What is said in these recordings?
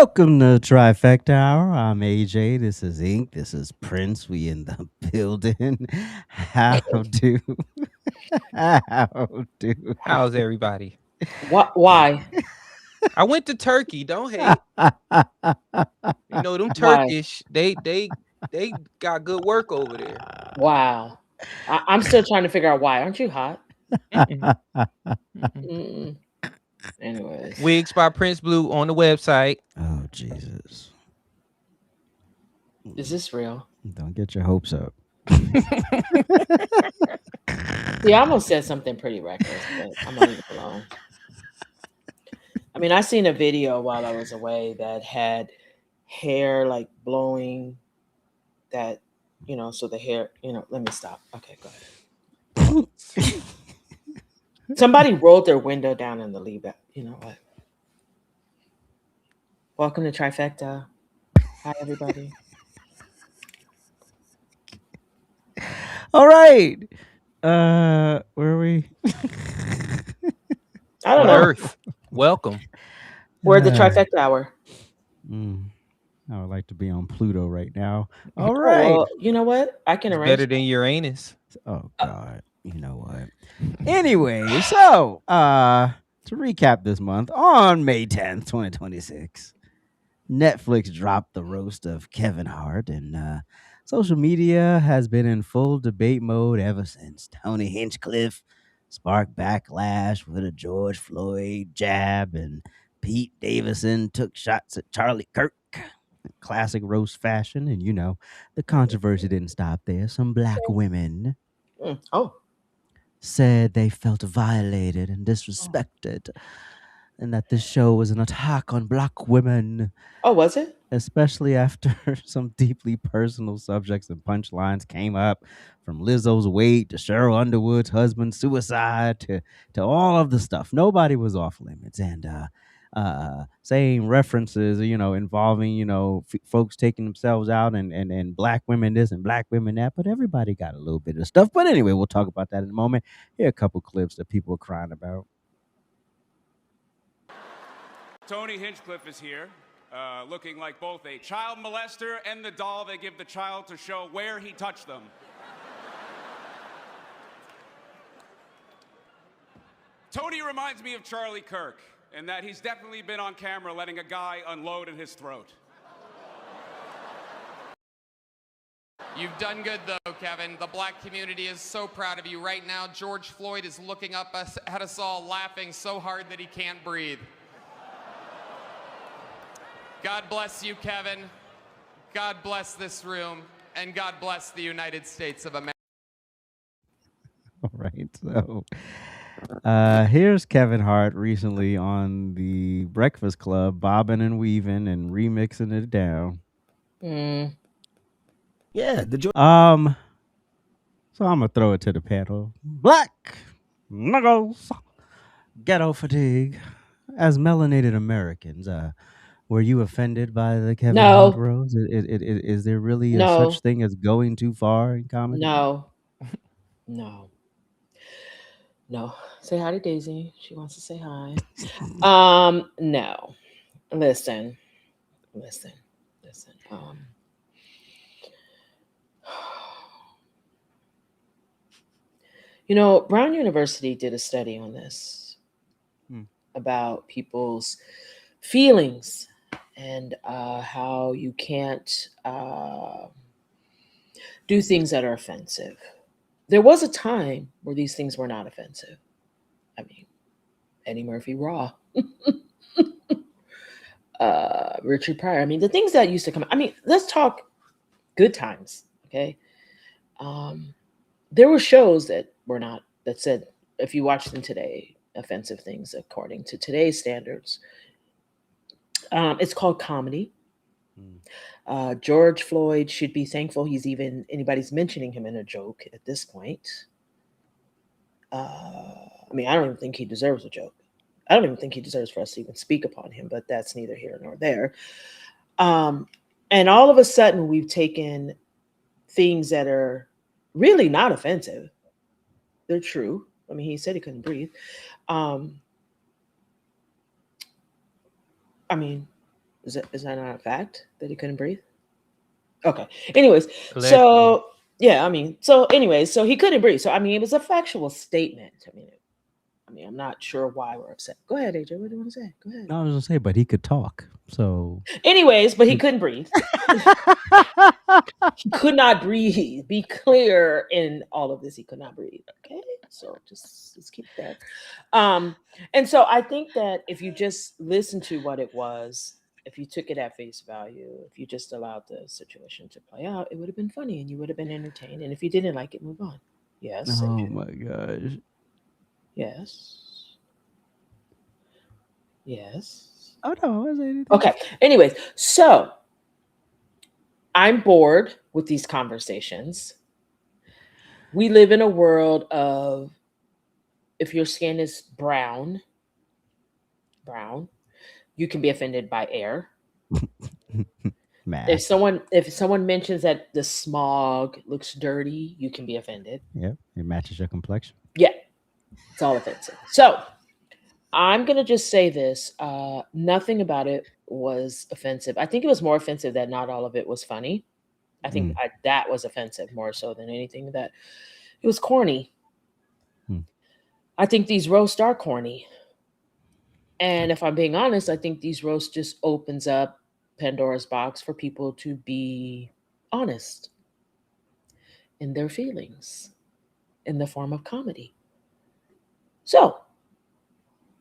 Welcome to TRIFECTA HOUR. I'm AJ. This is Ink. This is Prince. We in the building. How do? How do? How's everybody? Why? I went to Turkey. Don't hate. You know them Why? Turkish. They got good work over there. Wow. I'm still trying to figure out why. Aren't you hot? Mm-mm, mm-mm. Mm-mm. Anyways. Wigs by Prince Blue on the website. Oh Jesus! Is this real? Don't get your hopes up. See, I almost said something pretty reckless, but I'm gonna leave it alone. I mean, I seen a video while I was away that had hair like blowing that, so the hair, let me stop. Okay, go ahead. Somebody rolled their window down in the leave that. You know what? Welcome to Trifecta. Hi, everybody. All right. Where are we? I don't On know. Earth. Welcome. We're at the Trifecta Hour. I would like to be on Pluto right now. All Oh, right. well, you know what? I can It's arrange better than Uranus. Oh God. You know what? Anyway, so to recap this month, on May 10th, 2026, Netflix dropped the roast of Kevin Hart, and social media has been in full debate mode ever since. Tony Hinchcliffe sparked backlash with a George Floyd jab, and Pete Davidson took shots at Charlie Kirk in classic roast fashion. And the controversy didn't stop there. Some black women Oh, said they felt violated and disrespected, and that this show was an attack on black women, oh, was it? especially after some deeply personal subjects and punchlines came up, from Lizzo's weight to Cheryl Underwood's husband's suicide to all of the stuff. Nobody was off limits, and saying references, involving, folks taking themselves out, and black women this and black women that, but everybody got a little bit of stuff. But anyway, we'll talk about that in a moment. Here are a couple clips that people are crying about. Tony Hinchcliffe is here, looking like both a child molester and the doll they give the child to show where he touched them. Tony reminds me of Charlie Kirk, in that he's definitely been on camera letting a guy unload in his throat. You've done good, though, Kevin. The black community is so proud of you. Right now, George Floyd is looking up at us all, laughing so hard that he can't breathe. God bless you, Kevin. God bless this room. And God bless the United States of America. All right, so here's Kevin Hart recently on the Breakfast Club, bobbing and weaving and remixing it down. Mm. Yeah, So I'm gonna throw it to the panel. Black knuckles, ghetto fatigue. As melanated Americans, were you offended by the Kevin Hart No, rose? Is there really a no, such thing as going too far in comedy? no, no, no. Say hi to Daisy. She wants to say hi. No. Listen, listen, listen. Brown University did a study on this Hmm. about people's feelings and how you can't do things that are offensive. There was a time where these things were not offensive. I mean, Eddie Murphy Raw, Richard Pryor. I mean, the things that used to come. I mean, let's talk good times, okay? There were shows that were not that said if you watch them today, offensive things according to today's standards. It's called comedy. George Floyd should be thankful anybody's mentioning him in a joke at this point. I mean, I don't even think he deserves a joke. I don't even think he deserves for us to even speak upon him, but that's neither here nor there. And all of a sudden, we've taken things that are really not offensive. They're true. I mean, he said he couldn't breathe. I mean, Is that not a fact that he couldn't breathe? Okay. Anyways, Allegedly. so yeah, so he couldn't breathe. So I mean, it was a factual statement. I mean, I'm not sure why we're upset. Go ahead, AJ. What do you want to say? Go ahead. No, I was gonna say, but he could talk. So Anyways, but he couldn't breathe. He could not breathe. Be clear in all of this. He could not breathe. Okay. So just keep that. And so I think that if you just listen to what it was, if you took it at face value, if you just allowed the situation to play out, it would have been funny and you would have been entertained. And if you didn't like it, move on. Yes. oh AJ. my gosh. Yes. Yes. Oh no, I wasn't anything. Okay. Anyways, so I'm bored with these conversations. We live in a world of if your skin is brown, you can be offended by air. Math. If someone mentions that the smog looks dirty, you can be offended. Yep, it matches your complexion. Yeah, it's all offensive. So I'm gonna just say this: nothing about it was offensive. I think it was more offensive that not all of it was funny. I think that was offensive more so than anything. That it was corny. I think these roasts are corny. And if I'm being honest, I think these roasts just opens up Pandora's box for people to be honest in their feelings in the form of comedy. So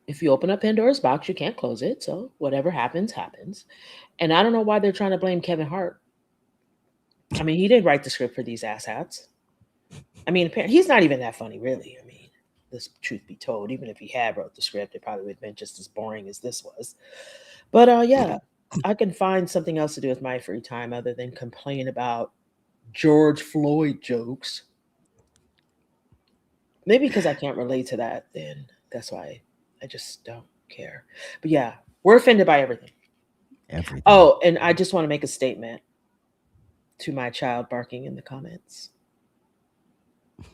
if you open up Pandora's box, you can't close it. So whatever happens, happens. And I don't know why they're trying to blame Kevin Hart. I mean, he didn't write the script for these asshats. I mean, apparently he's not even that funny, really. I mean, this truth be told, even if he had wrote the script, it probably would have been just as boring as this was. But yeah, I can find something else to do with my free time other than complain about George Floyd jokes. Maybe because I can't relate to that, then that's why I just don't care. But yeah, we're offended by everything. Everything. Oh, and I just want to make a statement to my child barking in the comments.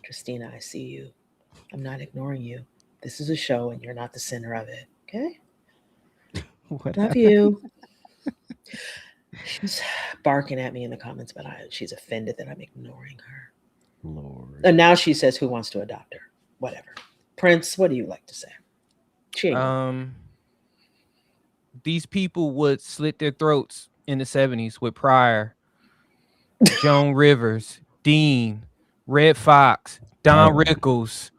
Christina, I see you. I'm not ignoring you. This is a show and you're not the center of it. Okay? Love you. She's barking at me in the comments, but she's offended that I'm ignoring her. Lord. And now she says, who wants to adopt her? Whatever. Prince, what do you like to say? These people would slit their throats in the 70s with Pryor, Joan Rivers, Dean, Red Fox, Don Rickles,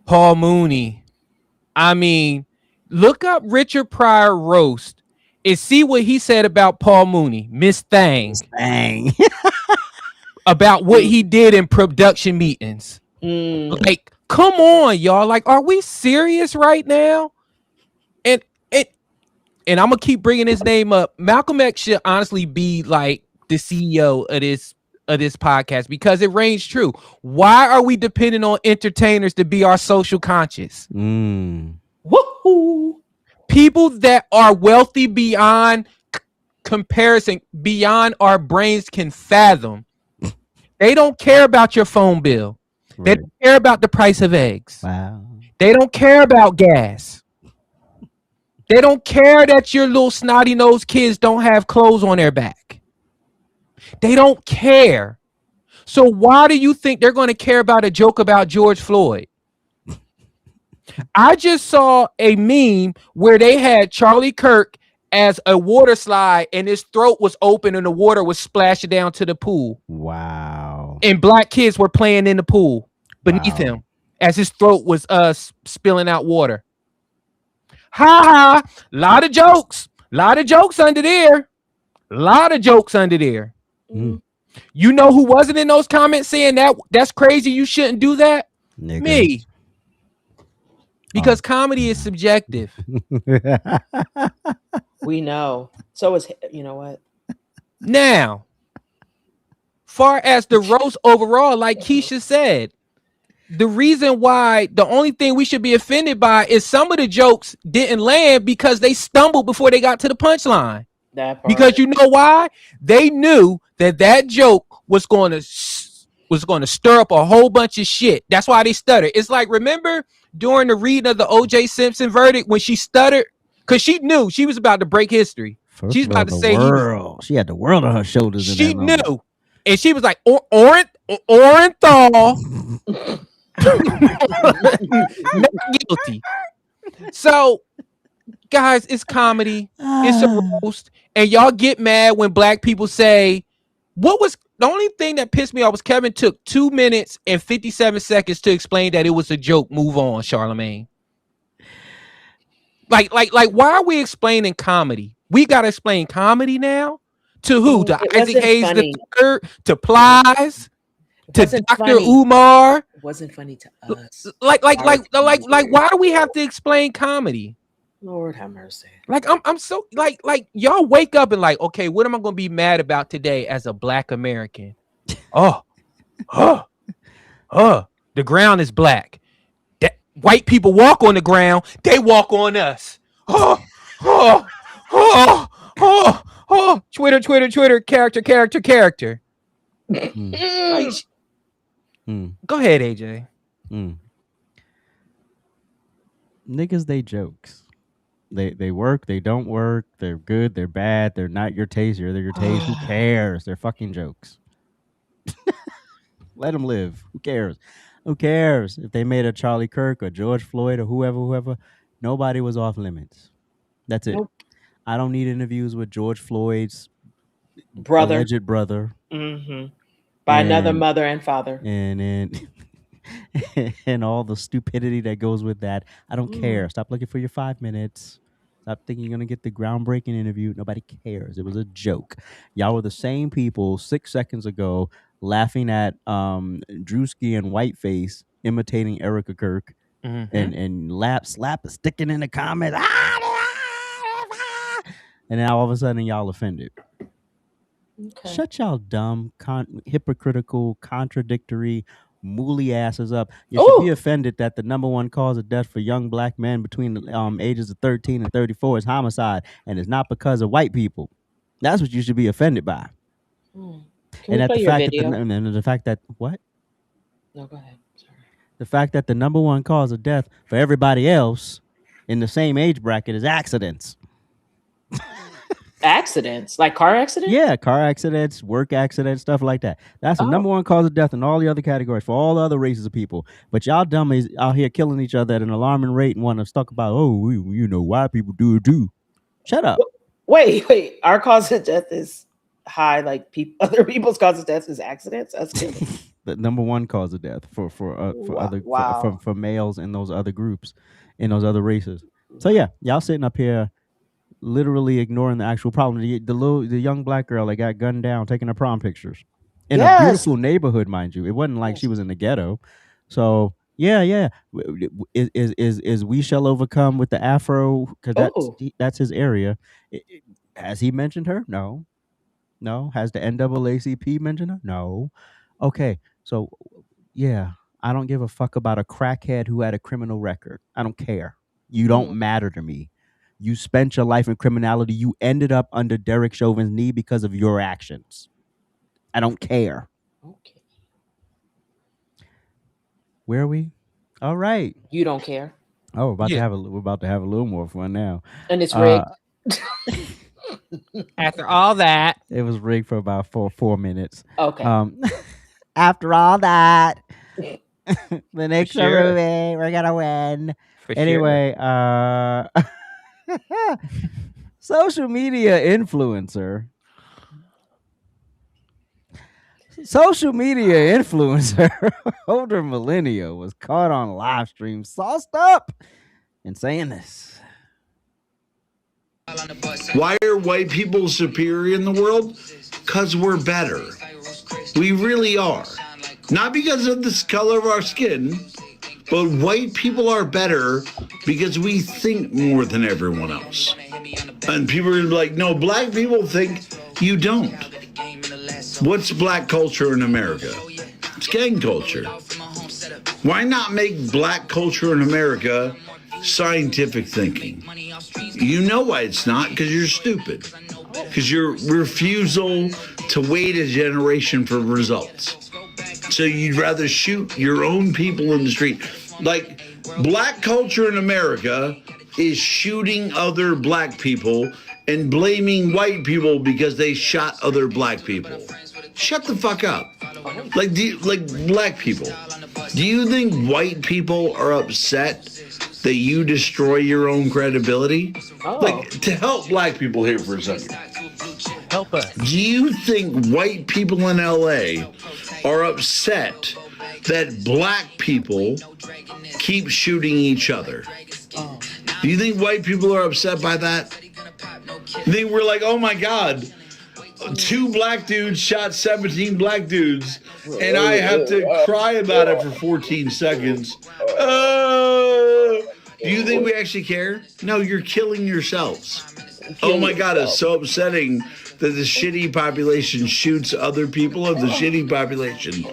Paul Mooney. I mean, look up Richard Pryor roast and see what he said about Paul Mooney, Miss Thang. About what he did in production meetings. Like, come on, y'all. Like, are we serious right now? And I'm gonna keep bringing his name up. Malcolm X should honestly be like the CEO of this podcast because it reigns true. Why are we depending on entertainers to be our social conscience? Woohoo! People that are wealthy beyond comparison, beyond our brains can fathom. They don't care about your phone bill. Right. They don't care about the price of eggs. Wow. They don't care about gas. They don't care that your little snotty-nosed kids don't have clothes on their back. They don't care. So why do you think they're going to care about a joke about George Floyd? I just saw a meme where they had Charlie Kirk as a water slide and his throat was open and the water was splashing down to the pool. Wow. And black kids were playing in the pool beneath him as his throat was spilling out water. Ha ha. Lot of jokes under there. You know who wasn't in those comments saying that's crazy, you shouldn't do that? Niggas. Me. Because comedy is subjective. We know. So is, you know what? Now, far as the roast overall, like Keisha said, the reason why the only thing we should be offended by is some of the jokes didn't land because they stumbled before they got to the punchline. Because you know why? They knew that joke was going to stir up a whole bunch of shit. That's why they stuttered. It's like, remember during the reading of the O.J. Simpson verdict when she stuttered? Because she knew she was about to break history. First She's of all, about to say he was. she had the world on her shoulders in She that moment. knew, and she was like, Orenthal, not guilty. So, guys, it's comedy. It's a roast, and y'all get mad when black people say, "What was the only thing that pissed me off?" Was Kevin took 2 minutes and 57 seconds to explain that it was a joke. Move on, Charlemagne. Like, why are we explaining comedy? We gotta explain comedy now to who? To It Isaac wasn't Hayes funny. III, to Plies, It to wasn't Dr. funny. Umar. It wasn't funny to us. Like, Our teenagers. why do we have to explain comedy? Lord have mercy. Like, I'm so like y'all wake up and like, okay, what am I gonna be mad about today as a black American? Oh, the ground is black. That white people walk on the ground, they walk on us. Oh, oh, oh, oh, oh. Twitter, character. Like, go ahead, AJ. Niggas, they jokes. They work, they don't work, they're good, they're bad, they're not your taste, they're your taste. Who cares? They're fucking jokes. Let them live. Who cares? Who cares if they made a Charlie Kirk or George Floyd or whoever? Nobody was off limits. That's it. Nope. I don't need interviews with George Floyd's Brother. alleged brother. By another mother and father. And and all the stupidity that goes with that. I don't care. Stop looking for your 5 minutes. Stop thinking you're going to get the groundbreaking interview. Nobody cares. It was a joke. Y'all were the same people 6 seconds ago laughing at Drewski and Whiteface imitating Erica Kirk and slap a sticking in the comments. And then all of a sudden y'all offended. Okay. Shut y'all dumb, hypocritical, contradictory, mooly asses up. You should be offended that the number one cause of death for young black men between the ages of 13 and 34 is homicide, and it's not because of white people. That's what you should be offended by. Can we play your video? And the fact that what? No, go ahead. Sorry. The fact that the number one cause of death for everybody else in the same age bracket is accidents. Accidents? Like car accidents? Yeah, car accidents, work accidents, stuff like that. That's the number one cause of death in all the other categories for all the other races of people. But y'all dummies out here killing each other at an alarming rate and want to talk about, white people do it too. Shut up. Wait. Our cause of death is high. Like other people's cause of death is accidents. That's good. The number one cause of death for males in those other groups, in those other races. So yeah, y'all sitting up here literally ignoring the actual problem. The young black girl that got gunned down taking her prom pictures in a beautiful neighborhood, mind you. It wasn't like she was in the ghetto. So yeah. Is We Shall Overcome with the Afro, because that's his area. Has he mentioned her? No. Has the NAACP mentioned her? No. Okay, so yeah, I don't give a fuck about a crackhead who had a criminal record. I don't care. You don't matter to me. You spent your life in criminality. You ended up under Derek Chauvin's knee because of your actions. I don't care. Okay. Where are we? All right. You don't care. Oh, we're about to have a little more fun now. And it's rigged. After all that, it was rigged for about 4 minutes. Okay. After all that, the next movie, we're gonna win. Anyway, social media influencer older millennial was caught on live stream sauced up and saying this. Why are white people superior in the world? Because we're better. We really are. Not because of the color of our skin, but white people are better because we think more than everyone else. And people are going to be like, no, black people think you don't. What's black culture in America? It's gang culture. Why not make black culture in America scientific thinking? You know why it's not, because you're stupid. Because your refusal to wait a generation for results. So you'd rather shoot your own people in the street. Like, black culture in America is shooting other black people and blaming white people because they shot other black people. Shut the fuck up. Like black people. Do you think white people are upset that you destroy your own credibility? Oh. Like, to help black people here for a second. Help us. Do you think white people in LA are upset that black people keep shooting each other? Do you think white people are upset by that? You think we're like, oh my God, 2 black dudes shot 17 black dudes, and I have to cry about it for 14 seconds. Do you think we actually care? No, you're killing yourselves. Oh my God, it's so upsetting that the shitty population shoots other people of the shitty population.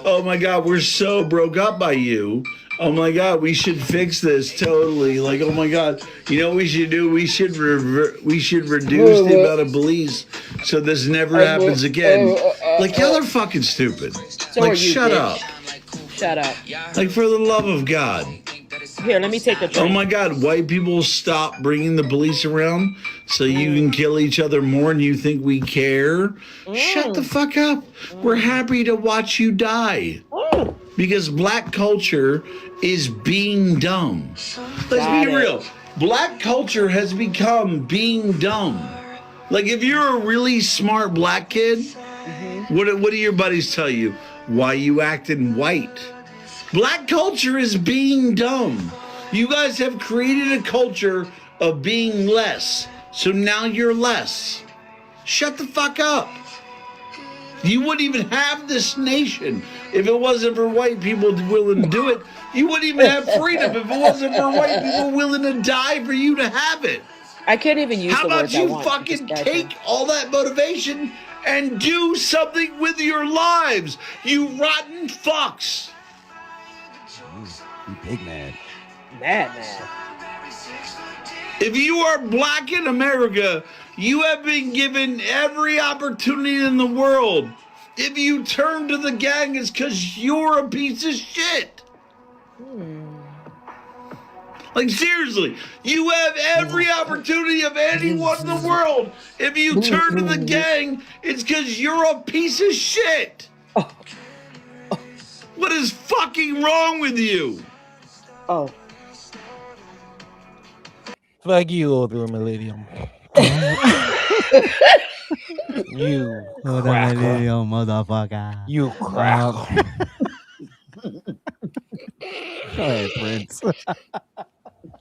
Oh my God, we're so broke up by you. Oh my God, we should fix this totally. Like, oh my God, you know what we should do? We should reduce the amount of police so this never happens again. Like, y'all are fucking stupid. Like, shut up. Shut up. Like, for the love of God. Here, let me take the drink. Oh my God, white people stop bringing the police around so you can kill each other more and you think we care? Shut the fuck up. We're happy to watch you die. Because black culture is being dumb. Let's be real. Black culture has become being dumb. Like, if you're a really smart black kid, what do your buddies tell you? Why you acting white? Black culture is being dumb. You guys have created a culture of being less. So now you're less. Shut the fuck up. You wouldn't even have this nation if it wasn't for white people willing to do it. You wouldn't even have freedom if it wasn't for white people willing to die for you to have it. I can't even use How the about words I you want. fucking take all that motivation and do something with your lives, you rotten fucks. You big mad. Mad. If you are black in America, you have been given every opportunity in the world. If you turn to the gang, it's because you're a piece of shit. Like, seriously, you have every opportunity of anyone in the world. If you turn to the gang, it's because you're a piece of shit. What is fucking wrong with you? Oh. Fuck you, older millennium. You cracker. Motherfucker. You cracker. Go ahead, Prince.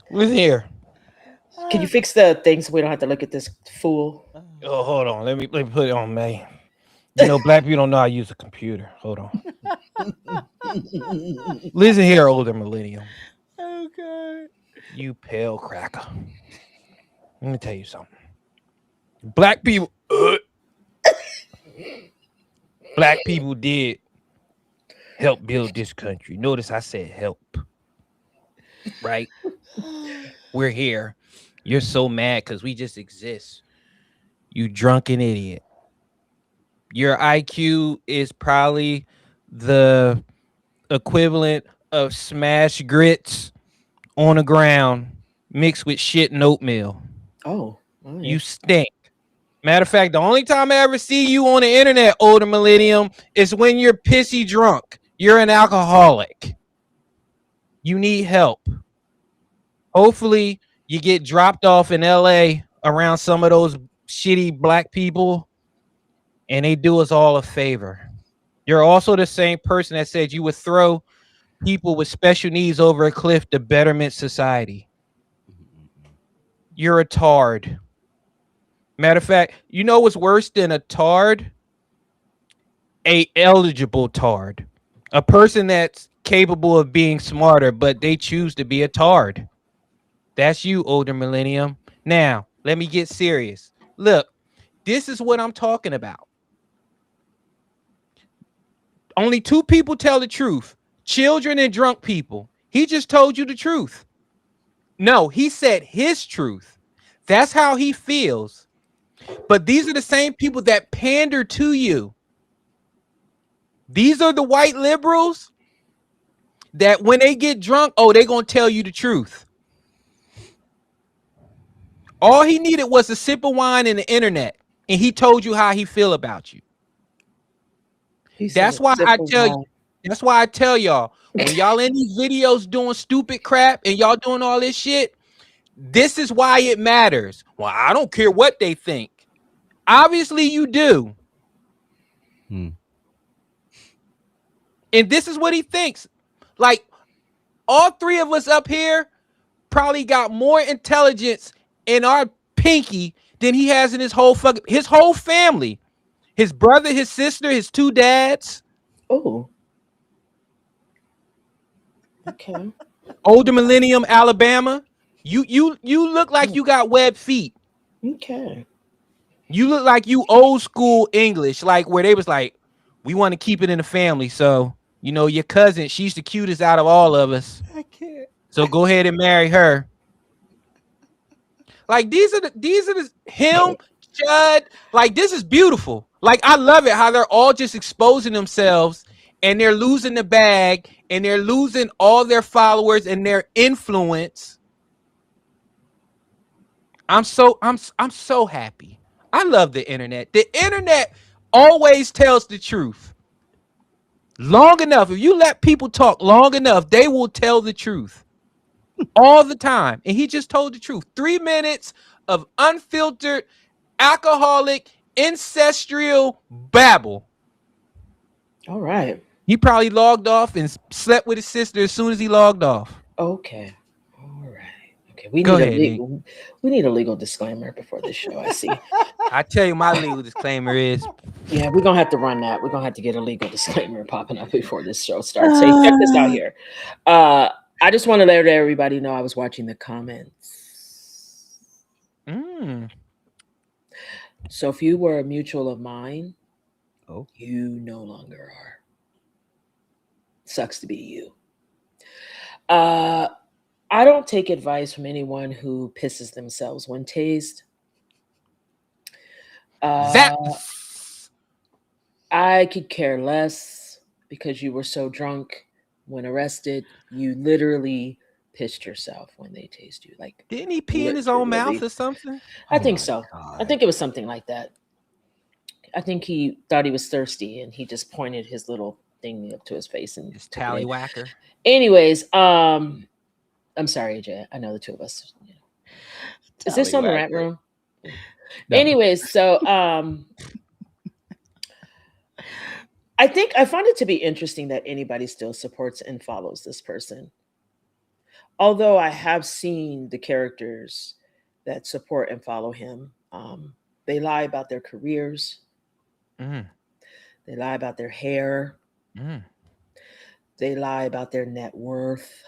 Who's here? Can you fix the thing so we don't have to look at this fool? Oh, hold on. Let me put it on me. You know, black people don't know how to use a computer. Hold on. Listen here, older millennium. Okay. You pale cracker. Let me tell you something. Black people did help build this country. Notice I said help. Right? We're here. You're so mad because we just exist. You drunken idiot. Your IQ is probably the equivalent of smashed grits on the ground mixed with shit and oatmeal. Oh. Right. You stink. Matter of fact, the only time I ever see you on the internet, older millennium, is when you're pissy drunk. You're an alcoholic. You need help. Hopefully, you get dropped off in LA around some of those shitty black people, and they do us all a favor. You're also the same person that said you would throw people with special needs over a cliff to betterment society. You're a tard. Matter of fact, you know what's worse than a tard? A eligible tard. A person that's capable of being smarter, but they choose to be a tard. That's you, older millennium. Now, let me get serious. Look, this is what I'm talking about. Only 2 people tell the truth. Children and drunk people. He just told you the truth. No, he said his truth. That's how he feels. But these are the same people that pander to you. These are the white liberals that when they get drunk, they're going to tell you the truth. All he needed was a sip of wine and the internet, and he told you how he feel about you. He said That's a why sip I of tell you. wine. That's why I tell y'all, when y'all in these videos doing stupid crap and y'all doing all this shit, this is why it matters. Well, I don't care what they think. Obviously, you do. Hmm. And this is what he thinks. Like, all three of us up here probably got more intelligence in our pinky than he has in his whole family. His brother, his sister, his two dads. Oh. Okay. Older Millennium, Alabama. You look like you got webbed feet. Okay. You look like you old school English, like where they was like, we want to keep it in the family. So, your cousin, she's the cutest out of all of us. I can't. So go ahead and marry her. Like these are the him, Judd. Like this is beautiful. Like I love it how they're all just exposing themselves and they're losing the bag and they're losing all their followers and their influence. I'm so happy. I love the internet. The internet always tells the truth. Long enough, if you let people talk long enough, they will tell the truth all the time. And he just told the truth. 3 minutes of unfiltered, alcoholic, ancestral babble. All right. He probably logged off and slept with his sister as soon as he logged off. Okay. All right. Okay. We Go need ahead, Nick. we need a legal disclaimer before this show. I see. I tell you, my legal disclaimer is Yeah, we're gonna have to run that. We're gonna have to get a legal disclaimer popping up before this show starts. Hey, check this out here. I just want to let everybody know I was watching the comments. So if you were a mutual of mine, you no longer are. Sucks to be you. I don't take advice from anyone who pisses themselves when tased. I could care less because you were so drunk when arrested. You literally pissed yourself when they tased you. Like, didn't he pee in his own mouth or something? I think so. God. I think it was something like that. I think he thought he was thirsty and he just pointed his little thing up to his face and his tallywhacker. Anyways, I'm sorry, AJ. I know the two of us. Is this on the rant room? No. Anyways, so I find it to be interesting that anybody still supports and follows this person. Although I have seen the characters that support and follow him, they lie about their careers. They lie about their hair. They lie about their net worth.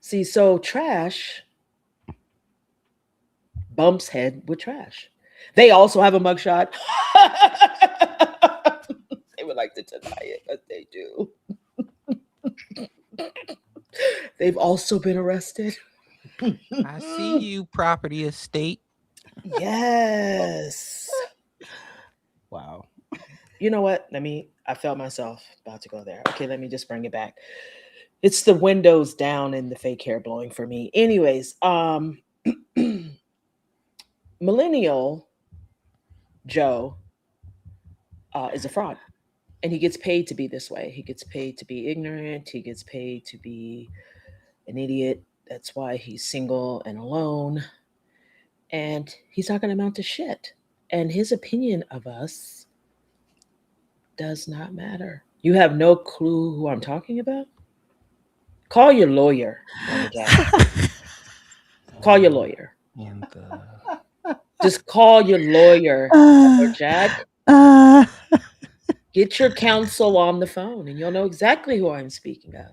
See, so trash bumps head with trash. They also have a mugshot. They would like to deny it, but they do. They've also been arrested. I see you, property estate. Yes. Wow. You know what? I felt myself about to go there. Okay, let me just bring it back. It's the windows down and the fake hair blowing for me. Anyways, Millennial Joe is a fraud. And he gets paid to be this way. He gets paid to be ignorant. He gets paid to be an idiot. That's why he's single and alone. And he's not going to amount to shit. And his opinion of us does not matter. You have no clue who I'm talking about? Call your lawyer. Call your lawyer. Just call your lawyer, Jack. Get your counsel on the phone and you'll know exactly who I'm speaking of.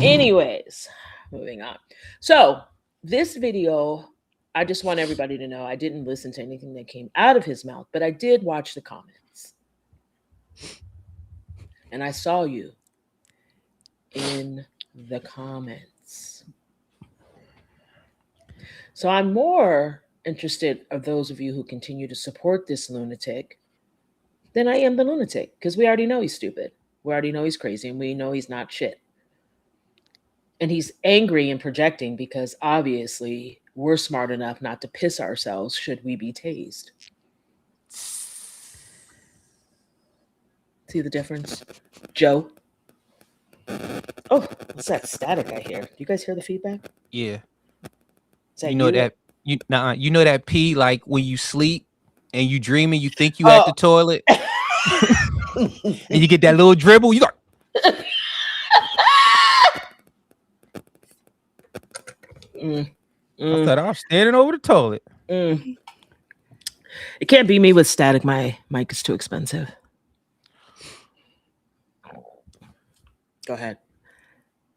Anyways, moving on. So this video, I just want everybody to know I didn't listen to anything that came out of his mouth, but I did watch the comments. And I saw you in the comments. So I'm more interested of those of you who continue to support this lunatic than I am the lunatic, because we already know he's stupid. We already know he's crazy, and we know he's not shit. And he's angry and projecting because obviously we're smart enough not to piss ourselves should we be tased. See the difference? Joe? Oh, what's that static I hear? Do you guys hear the feedback? Yeah. Is that You know that you know that pee, like when you sleep and you dreaming, you think you at the toilet and you get that little dribble, you go. I thought I was standing over the toilet. It can't be me with static. My mic is too expensive. Go ahead,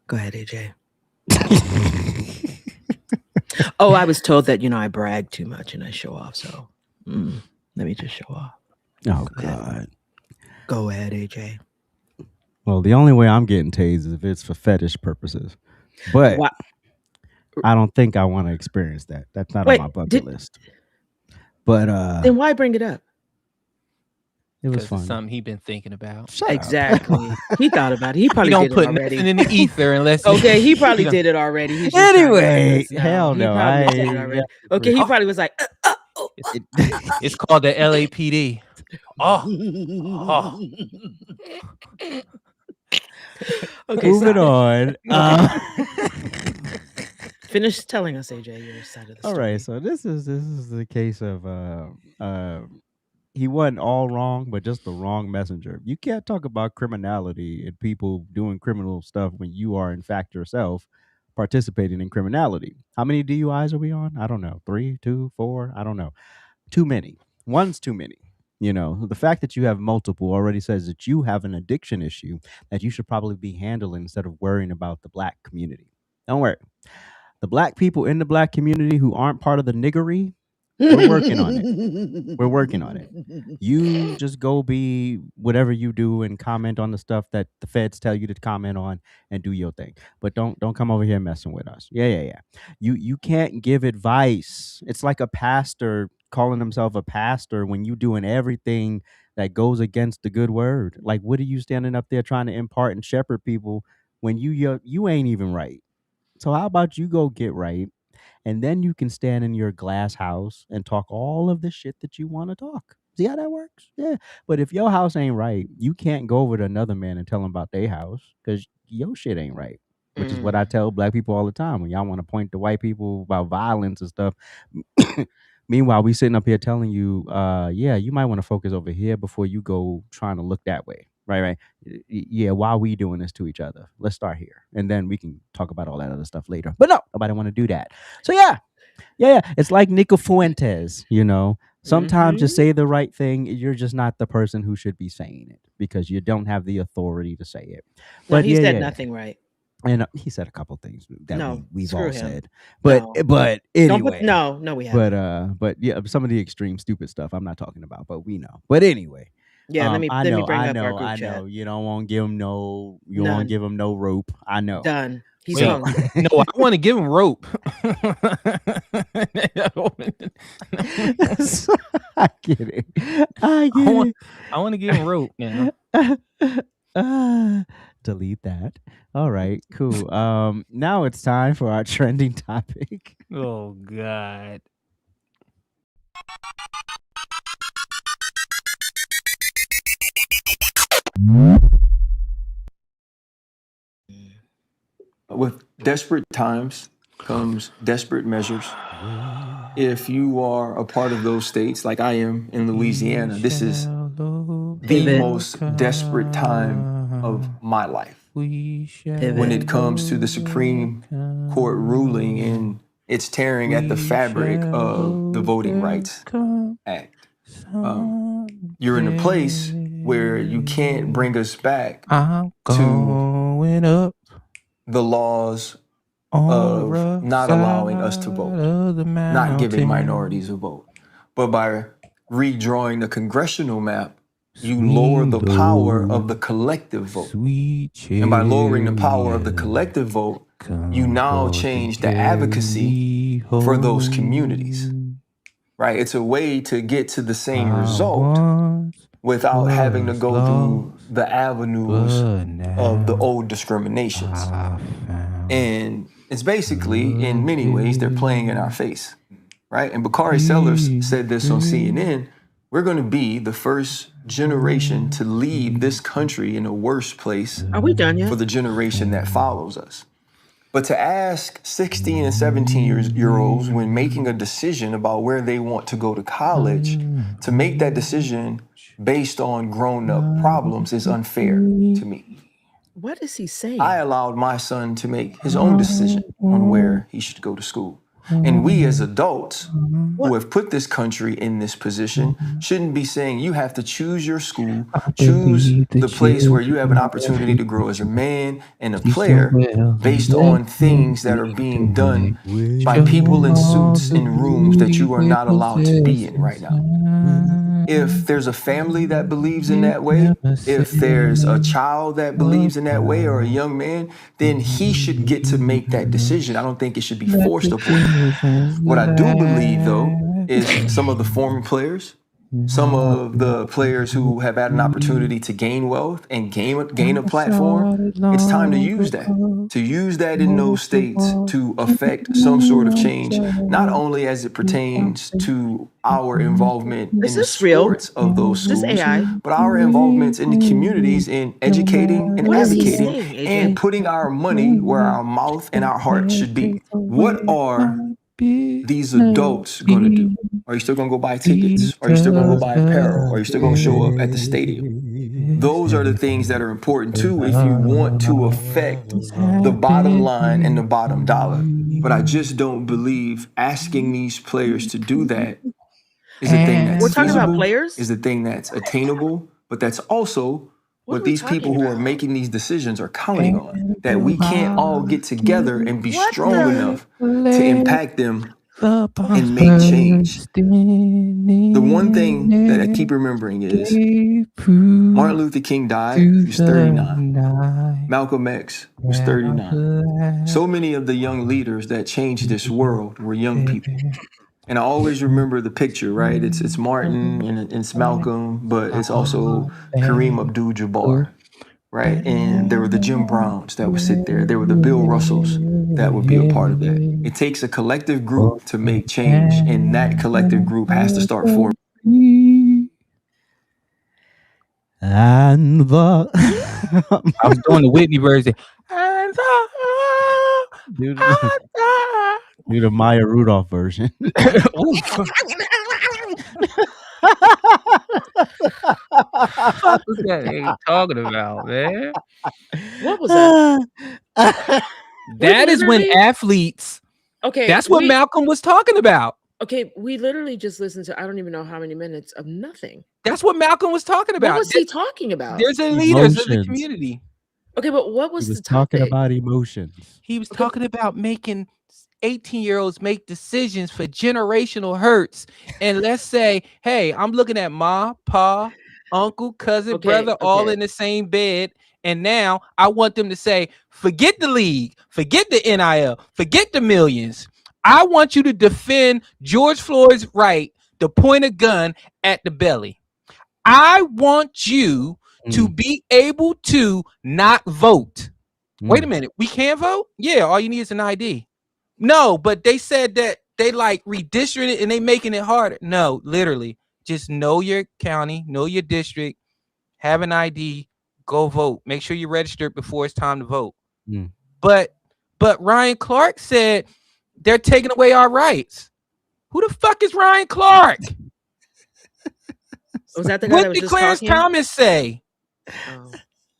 AJ. Oh, I was told that I brag too much and I show off. So let me just show off. Oh God. Go ahead, AJ. Well, the only way I'm getting tased is if it's for fetish purposes. But I don't think I want to experience that. That's not on my bucket list. But then why bring it up? It was fun. It's something he been thinking about. Exactly. He thought about it. He probably don't did put it already. nothing in the ether unless okay, he probably did it already. He's just anyway, trying to hell he no. probably did it already. Okay, he probably was like, it's called the LAPD. Okay, moving on. Finish telling us, AJ, your side of the story. All right, so this is the case of he wasn't all wrong, but just the wrong messenger. You can't talk about criminality and people doing criminal stuff when you are, in fact, yourself participating in criminality. How many DUIs are we on? I don't know. 3, 2, 4? I don't know. Too many. One's too many. The fact that you have multiple already says that you have an addiction issue that you should probably be handling instead of worrying about the black community. Don't worry. The black people in the black community who aren't part of the niggery, we're working on it. We're working on it. You just go be whatever you do and comment on the stuff that the feds tell you to comment on and do your thing. But don't come over here messing with us. Yeah. You can't give advice. It's like a pastor calling himself a pastor when you doing everything that goes against the good word. Like, what are you standing up there trying to impart and shepherd people when you ain't even right? So how about you go get right? And then you can stand in your glass house and talk all of the shit that you want to talk. See how that works? Yeah. But if your house ain't right, you can't go over to another man and tell him about their house because your shit ain't right. Which is what I tell black people all the time when y'all want to point to white people about violence and stuff. Meanwhile, we sitting up here telling you, yeah, you might want to focus over here before you go trying to look that way. Right. Yeah. Why are we doing this to each other? Let's start here. And then we can talk about all that other stuff later. But no, nobody want to do that. So yeah. It's like Nico Fuentes, Sometimes you say the right thing. You're just not the person who should be saying it because you don't have the authority to say it. But he said nothing right. And he said a couple things that we've all said, but we anyway, haven't. But yeah, some of the extreme stupid stuff I'm not talking about, but we know. But anyway, let me bring up our group chat. You don't want to give him no rope. I know. Done. He's hungry. No, I want to give him rope. I get it. I want to give him rope now. Delete that. All right, cool. Now it's time for our trending topic. Oh God. With desperate times comes desperate measures. If you are a part of those states, like I am in Louisiana, this is the most desperate time of my life. When it comes to the Supreme Court ruling and it's tearing at the fabric of the Voting Rights Act. You're in a place where you can't bring us back to the laws of not allowing us to vote, not giving minorities a vote. But by redrawing the congressional map, you lower the power of the collective vote. And by lowering the power of the collective vote, you now change the advocacy for those communities. Right? It's a way to get to the same result without having to go through the avenues of the old discriminations. And it's basically, in many ways, they're playing in our face, right? And Bakari Sellers said this on CNN. We're going to be the first generation to leave this country in a worse place Are we done yet? for the generation that follows us. But to ask 16 and 17-year-olds when making a decision about where they want to go to college, to make that decision based on grown-up problems is unfair to me. What is he saying? I allowed my son to make his own decision on where he should go to school. And we as adults who have put this country in this position shouldn't be saying you have to choose your school, choose the place where you have an opportunity to grow as a man and a player based on things that are being done by people in suits in rooms that you are not allowed to be in right now. If there's a family that believes in that way, if there's a child that believes in that way or a young man, then he should get to make that decision. I don't think it should be forced upon him. What I do believe, though, is some of the former players, some of the players who have had an opportunity to gain wealth and gain a platform, it's time to use that in those states to affect some sort of change, not only as it pertains to our involvement in the sports of those schools, but our involvements in the communities in educating and advocating and putting our money where our mouth and our heart should be. What are these adults going to do? Are you still going to go buy tickets? Are you still going to go buy apparel? Are you still going to show up at the stadium? Those are the things that are important too if you want to affect the bottom line and the bottom dollar. But I just don't believe asking these players to do that is the thing that's we're talking feasible, about players, is the thing that's attainable, but that's also what these people who are making these decisions are counting on, that we can't all get together and be strong enough to impact them and make change. The one thing that I keep remembering is Martin Luther King died, he was 39. Malcolm X was 39. So many of the young leaders that changed this world were young people. And I always remember the picture, right? It's Martin and it's Malcolm, but it's also Kareem Abdul-Jabbar, right? And there were the Jim Browns that would sit there. There were the Bill Russells that would be a part of that. It takes a collective group to make change, and that collective group has to start forming. And the I was doing the Whitney version. And do the Maya Rudolph version. What was that they talking about, man? What was that? That is when athletes. Okay, that's what Malcolm was talking about. Okay, we literally just listened to I don't even know how many minutes of nothing. That's what Malcolm was talking about. What was he talking about? There's a leaders of the community. Okay, but what was He was the topic? talking about emotions. He was talking about making 18-year-olds make decisions for generational hurts. And let's say, hey, I'm looking at ma, pa, uncle, cousin, brother, all in the same bed. And now I want them to say, forget the league, forget the NIL, forget the millions. I want you to defend George Floyd's right to point a gun at the belly. I want you to be able to not vote. Wait a minute. We can't vote? Yeah, all you need is an ID. No, but they said that they like redistricting it and they making it harder. No, literally. Just know your county, know your district, have an ID, go vote. Make sure you're registered before it's time to vote. But Ryan Clark said they're taking away our rights. Who the fuck is Ryan Clark? Was that the guy that was What did just Clarence talking? Thomas say?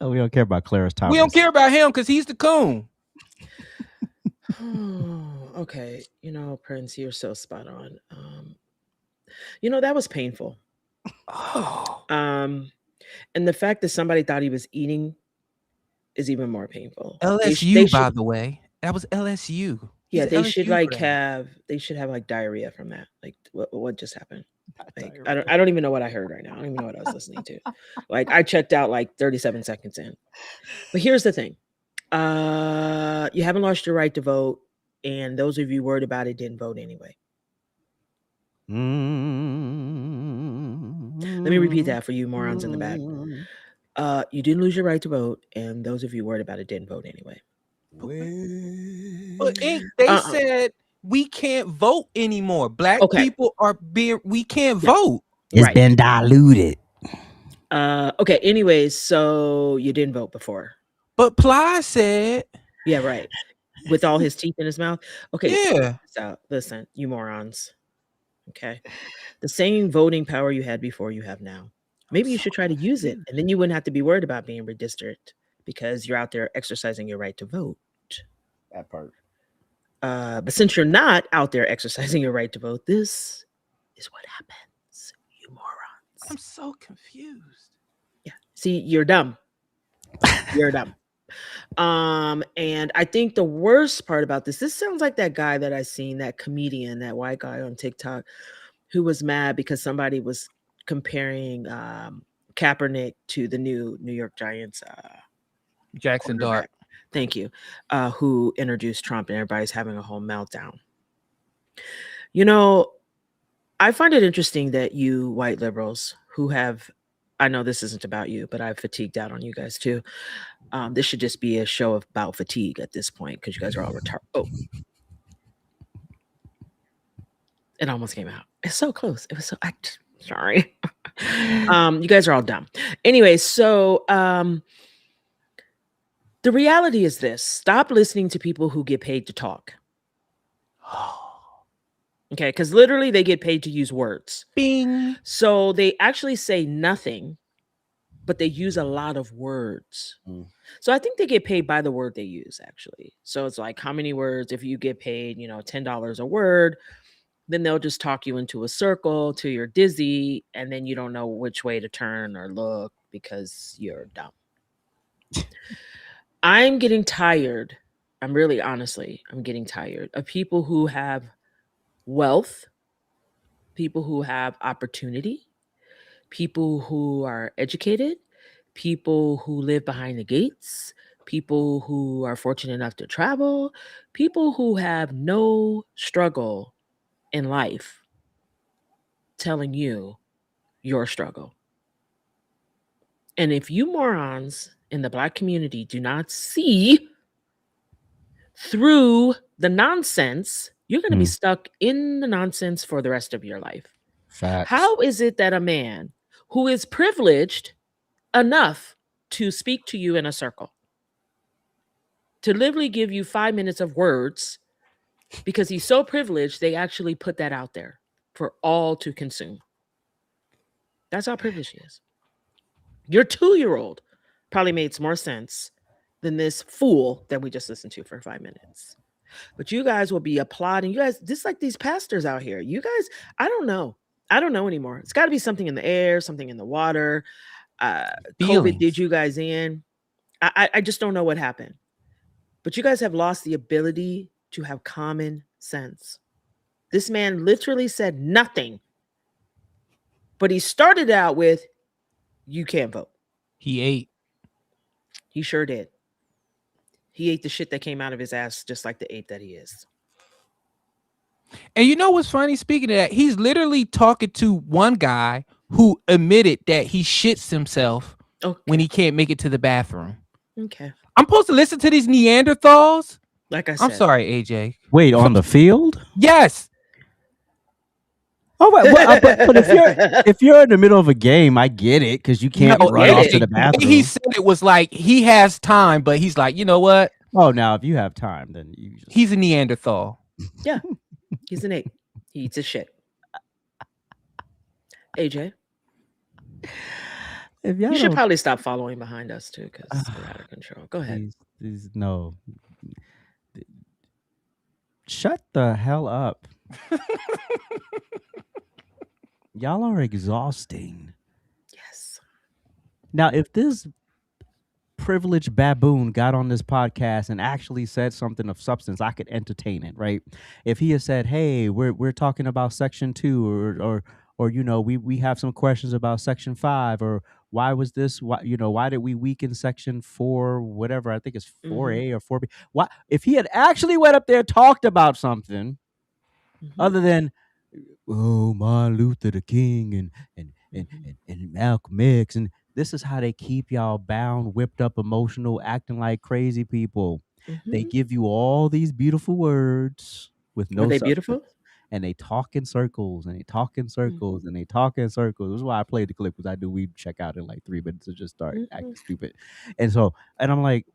Oh, we don't care about Clarence Thomas. We don't care about him because he's the coon. Okay, Prince, you're so spot on. That was painful. And the fact that somebody thought he was eating is even more painful. LSU, by the way, that was LSU. Yeah, He's they LSU should have like diarrhea from that. Like, what just happened? Like, I don't even know what I heard right now. I don't even know what I was listening to. Like, I checked out like 37 seconds in. But here's the thing. You haven't lost your right to vote, and those of you worried about it didn't vote anyway. Let me repeat that for you morons in the back. You didn't lose your right to vote, and those of you worried about it didn't vote anyway. But they said we can't vote anymore. Black Okay. people we can't Yeah. vote. It's Right. been diluted. Okay. Anyways, so you didn't vote before. But Ply said, Yeah, right. With all his teeth in his mouth. Okay. yeah. So listen, you morons. Okay. The same voting power you had before you have now. Maybe you should try to use it, and then you wouldn't have to be worried about being redistricted because you're out there exercising your right to vote. That part. But since you're not out there exercising your right to vote, this is what happens, you morons. I'm so confused. Yeah. See, you're dumb. You're dumb. And I think the worst part about this sounds like that guy that I seen, that comedian, that white guy on TikTok, who was mad because somebody was comparing Kaepernick to the new New York Giants Jackson Dart. Thank you. Who introduced Trump, and everybody's having a whole meltdown. You know, I find it interesting that you white liberals who have, I know this isn't about you, but I've fatigued out on you guys too. This should just be a show about fatigue at this point because you guys are all retarded. Oh, it almost came out. It's so close. It was so. Sorry. You guys are all dumb. Anyway, so the reality is this: stop listening to people who get paid to talk. Okay, because literally they get paid to use words. Bing. So they actually say nothing, but they use a lot of words. So I think they get paid by the word they use, actually. So it's like how many words, if you get paid, $10 a word, then they'll just talk you into a circle till you're dizzy, and then you don't know which way to turn or look because you're dumb. I'm getting tired. I'm getting tired of people who have wealth, people who have opportunity, people who are educated, people who live behind the gates, people who are fortunate enough to travel, people who have no struggle in life telling you your struggle. And if you morons in the Black community do not see through the nonsense, you're going to be stuck in the nonsense for the rest of your life. Facts. How is it that a man who is privileged enough to speak to you in a circle, to literally give you 5 minutes of words, because he's so privileged, they actually put that out there for all to consume? That's how privileged he is. Your 2-year-old probably makes more sense than this fool that we just listened to for 5 minutes. But you guys will be applauding. You guys, just like these pastors out here. You guys, I don't know anymore. It's got to be something in the air, something in the water. COVID did you guys in. I just don't know what happened. But you guys have lost the ability to have common sense. This man literally said nothing. But he started out with, you can't vote. He ate. He sure did. He ate the shit that came out of his ass just like the ape that he is. And you know what's funny? Speaking of that, he's literally talking to one guy who admitted that he shits himself when he can't make it to the bathroom. Okay. I'm supposed to listen to these Neanderthals? Like I said. I'm sorry, AJ. Wait, on the field? Yes. Oh, well, but if you're in the middle of a game, I get it because you can't run off to the bathroom. He said it was like he has time, but he's like, you know what? Oh, now if you have time, then he's a Neanderthal. Yeah, he's an ape. He eats his shit. AJ, you should probably stop following behind us too, because we're out of control. Go ahead. No. Shut the hell up. Y'all are exhausting. Yes. Now, if this privileged baboon got on this podcast and actually said something of substance, I could entertain it, right? If he had said, "Hey, we're talking about Section 2, or we have some questions about Section 5, or why was this? Why did we weaken Section 4, whatever? I think it's 4A or 4B. Why? If he had actually went up there talked about something other than, oh, Martin Luther the King and Malcolm X, and this is how they keep y'all bound, whipped up, emotional, acting like crazy people. They give you all these beautiful words with no Are they substance. beautiful? And they talk in circles, and they talk in circles, and they talk in circles. This is why I played the clip, because I knew we'd check out in like 3 minutes and just start acting stupid. And I'm like,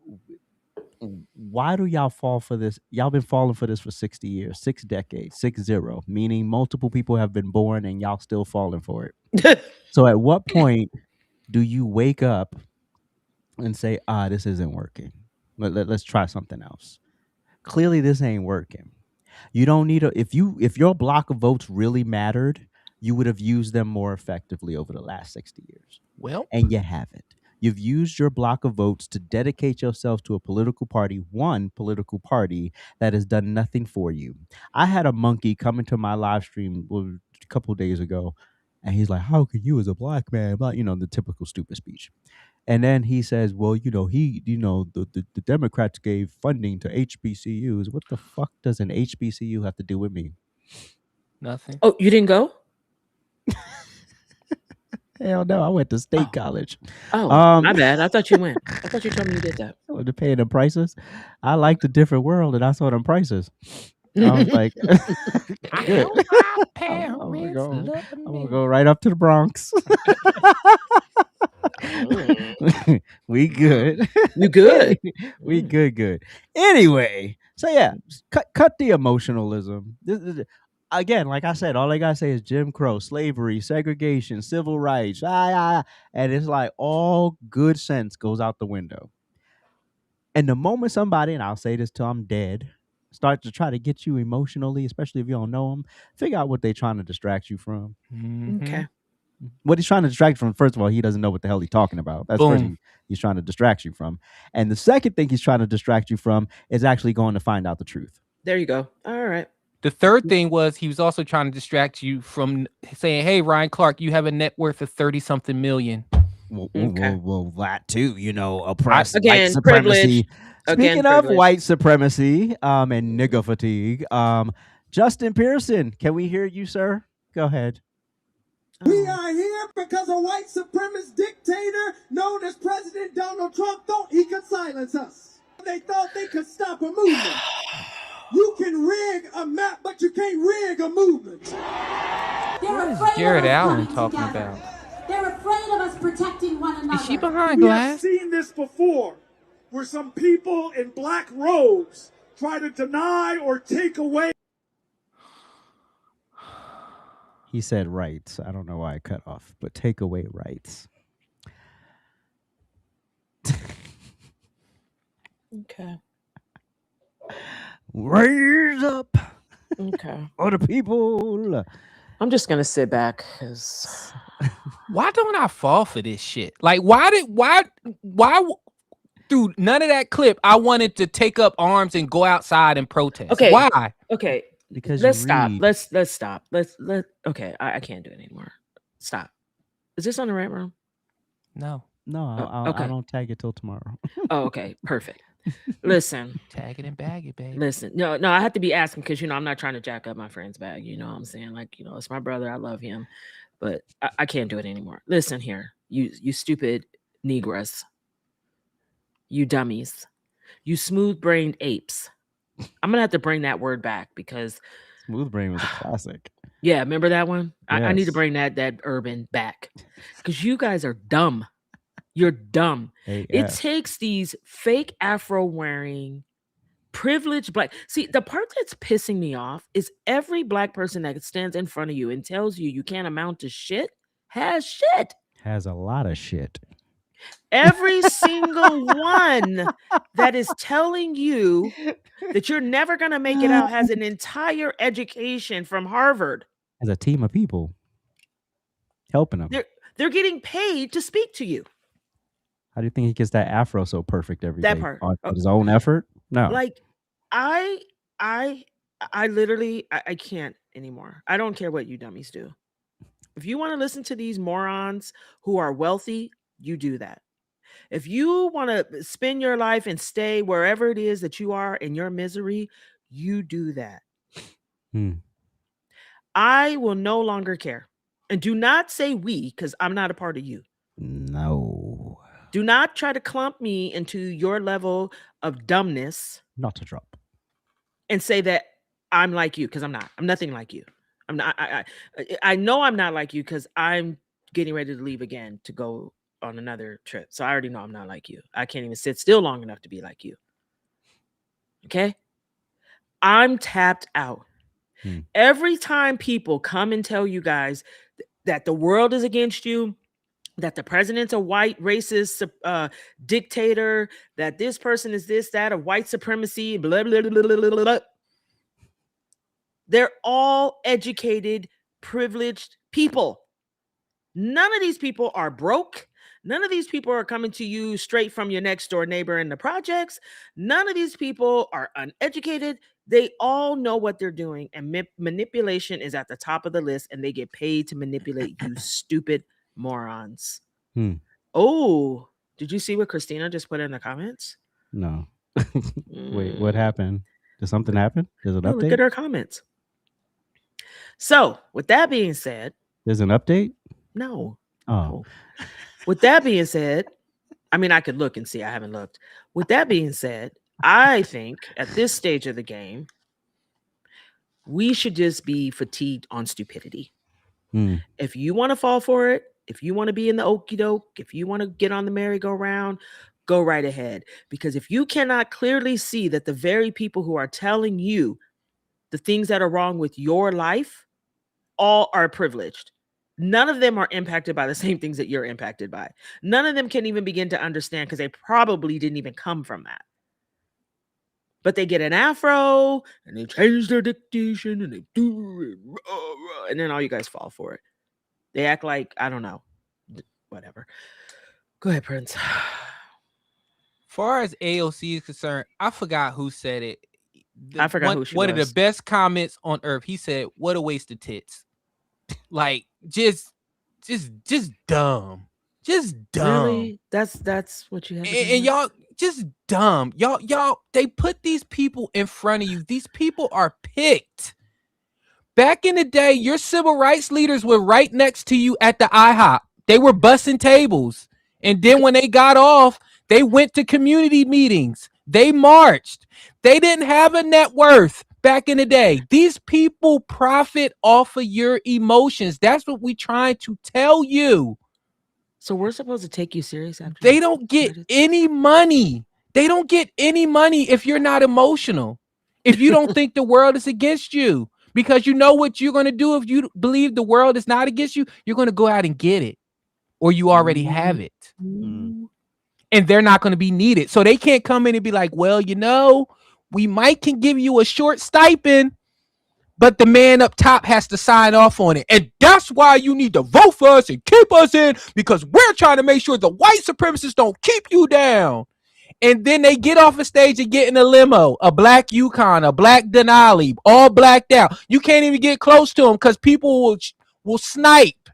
why do y'all fall for this? Y'all been falling for this for 60 years, 6 decades, 60, meaning multiple people have been born and y'all still falling for it. So at what point do you wake up and say, this isn't working? Let's try something else. Clearly this ain't working. You don't need if your block of votes really mattered, you would have used them more effectively over the last 60 years. Well, And you haven't. You've used your block of votes to dedicate yourself to a political party, one political party that has done nothing for you. I had a monkey come into my live stream a couple of days ago, and he's like, "How can you, as a black man," but the typical stupid speech. And then he says, "Well, the Democrats gave funding to HBCUs. What the fuck does an HBCU have to do with me?" nothing. Oh, you didn't go? Hell no, I went to state college. Oh, my bad. I thought you went. I thought you told me you did that. To pay them prices. I liked a different world, and I saw them prices. I was like, good. I'm gonna go right up to the Bronx. We good. You good? We good. Anyway, so yeah, cut the emotionalism. Again, like I said, all I gotta say is Jim Crow, slavery, segregation, civil rights, and it's like all good sense goes out the window. And the moment somebody, and I'll say this till I'm dead, start to try to get you emotionally, especially if you don't know them, figure out what they're trying to distract you from. Okay. What he's trying to distract you from, first of all, he doesn't know what the hell he's talking about. That's first thing he's trying to distract you from. And the second thing he's trying to distract you from is actually going to find out the truth. There you go. All right. The third thing was he was also trying to distract you from saying, "Hey, Ryan Clark, you have a net worth of 30-something million." Well, that too, oppressed Again, white supremacy. Again, Speaking of privilege. white supremacy and nigger fatigue, Justin Pearson, can we hear you, sir? Go ahead. We are here because a white supremacist dictator known as President Donald Trump thought he could silence us. They thought they could stop a movement. You can rig a map, but you can't rig a movement. What is Jared Allen talking about? They're afraid of us protecting one another. Is she behind We glass? have seen this before, where some people in black robes try to deny or take away. He said rights. I don't know why I cut off, but take away rights. Okay. Raise up. Okay. For the people. I'm just gonna sit back because Why don't I fall for this shit? Like, why through none of that clip I wanted to take up arms and go outside and protest? Okay. Why? Okay. Because let's stop. Let's stop. Okay. I can't do it anymore. Stop. Is this on the right room? No. No, okay. I don't tag it till tomorrow. Oh, okay. Perfect. Listen. Tag it and bag it, baby. Listen. No, I have to be asking because I'm not trying to jack up my friend's bag. You know what I'm saying? Like, it's my brother. I love him. But I can't do it anymore. Listen here. You stupid Negras. You dummies. You smooth-brained apes. I'm gonna have to bring that word back because Smooth Brain was a classic. Yeah, remember that one? Yes. I need to bring that urban back because you guys are dumb. You're dumb. It takes these fake Afro wearing, privileged black. See, the part that's pissing me off is every black person that stands in front of you and tells you can't amount to shit has shit. Has a lot of shit. Every single one that is telling you that you're never going to make it out has an entire education from Harvard. As a team of people helping him. They're getting paid to speak to you. How do you think he gets that afro so perfect every day? That part. On his own effort? No. Like, I literally, I can't anymore. I don't care what you dummies do. If you want to listen to these morons who are wealthy, you do that. If you want to spend your life and stay wherever it is that you are in your misery, you do that. I will no longer care. And do not say we, because I'm not a part of you. No. Do not try to clump me into your level of dumbness Not to drop. and say that I'm like you, because I'm not. I'm nothing like you. I'm not. I know I'm not like you because I'm getting ready to leave again to go on another trip. So I already know I'm not like you. I can't even sit still long enough to be like you. Okay? I'm tapped out. Every time people come and tell you guys that the world is against you, that the president's a white racist dictator, that this person is this, that, of white supremacy, blah, blah, blah, blah, blah, blah. They're all educated, privileged people. None of these people are broke. None of these people are coming to you straight from your next door neighbor in the projects. None of these people are uneducated. They all know what they're doing, and manipulation is at the top of the list, and they get paid to manipulate you stupid morons. Oh, did you see what Christina just put in the comments? No. Wait, what happened? Did something happen? There's an update? Look at her comments. So, with that being said, there's an update? No. Oh. With that being said, I mean, I could look and see. I haven't looked. With that being said, I think at this stage of the game, we should just be fatigued on stupidity. If you want to fall for it, if you want to be in the okie doke, if you want to get on the merry-go-round, go right ahead. Because if you cannot clearly see that the very people who are telling you the things that are wrong with your life all are privileged. None of them are impacted by the same things that you're impacted by. None of them can even begin to understand because they probably didn't even come from that. But they get an afro and they change their dictation and they do it, and then all you guys fall for it. They act like, I don't know, whatever. Go ahead, Prince. Far as AOC is concerned, I forgot who said it. I forgot who she was. One of the best comments on earth. He said, "What a waste of tits." Like just dumb. Just dumb. Really? That's what you have. And y'all just dumb. Y'all, they put these people in front of you. These people are picked. Back in the day, your civil rights leaders were right next to you at the IHOP. They were bussing tables. And then when they got off, they went to community meetings. They marched. They didn't have a net worth back in the day. These people profit off of your emotions. That's what we trying to tell you. So we're supposed to take you serious after they don't get any money. They don't get any money if you're not emotional. If you don't think the world is against you. Because you know what you're going to do if you believe the world is not against you. You're going to go out and get it. Or you already have it. And they're not going to be needed. So they can't come in and be like, well, you know, we might can give you a short stipend, but the man up top has to sign off on it. And that's why you need to vote for us and keep us in, because we're trying to make sure the white supremacists don't keep you down. And then they get off a stage and get in a limo, a black Yukon, a black Denali, all blacked out. You can't even get close to them because people will snipe.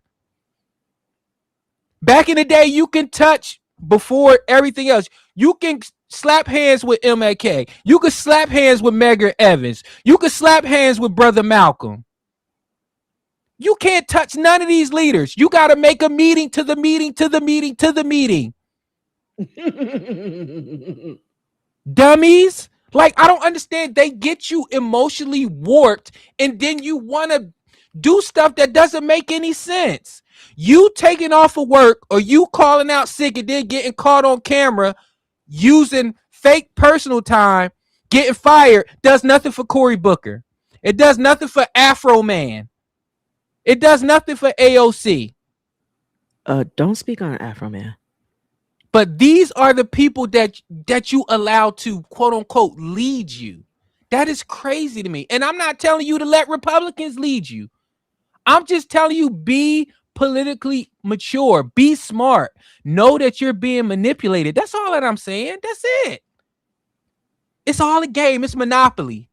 Back in the day, you can touch before everything else. You can slap hands with MLK. You can slap hands with Medgar Evers. You can slap hands with Brother Malcolm. You can't touch none of these leaders. You got to make a meeting to the meeting to the meeting to the meeting. Dummies. Like, I don't understand. They get you emotionally warped, and then you want to do stuff that doesn't make any sense. You taking off of work or you calling out sick and then getting caught on camera using fake personal time, getting fired, does nothing for Cory Booker. It does nothing for Afro Man. It does nothing for AOC. Don't speak on Afro Man. But these are the people that you allow to, quote unquote, lead you. That is crazy to me. And I'm not telling you to let Republicans lead you. I'm just telling you, be politically mature, be smart, know that you're being manipulated. That's all that I'm saying. That's it. It's all a game. It's Monopoly.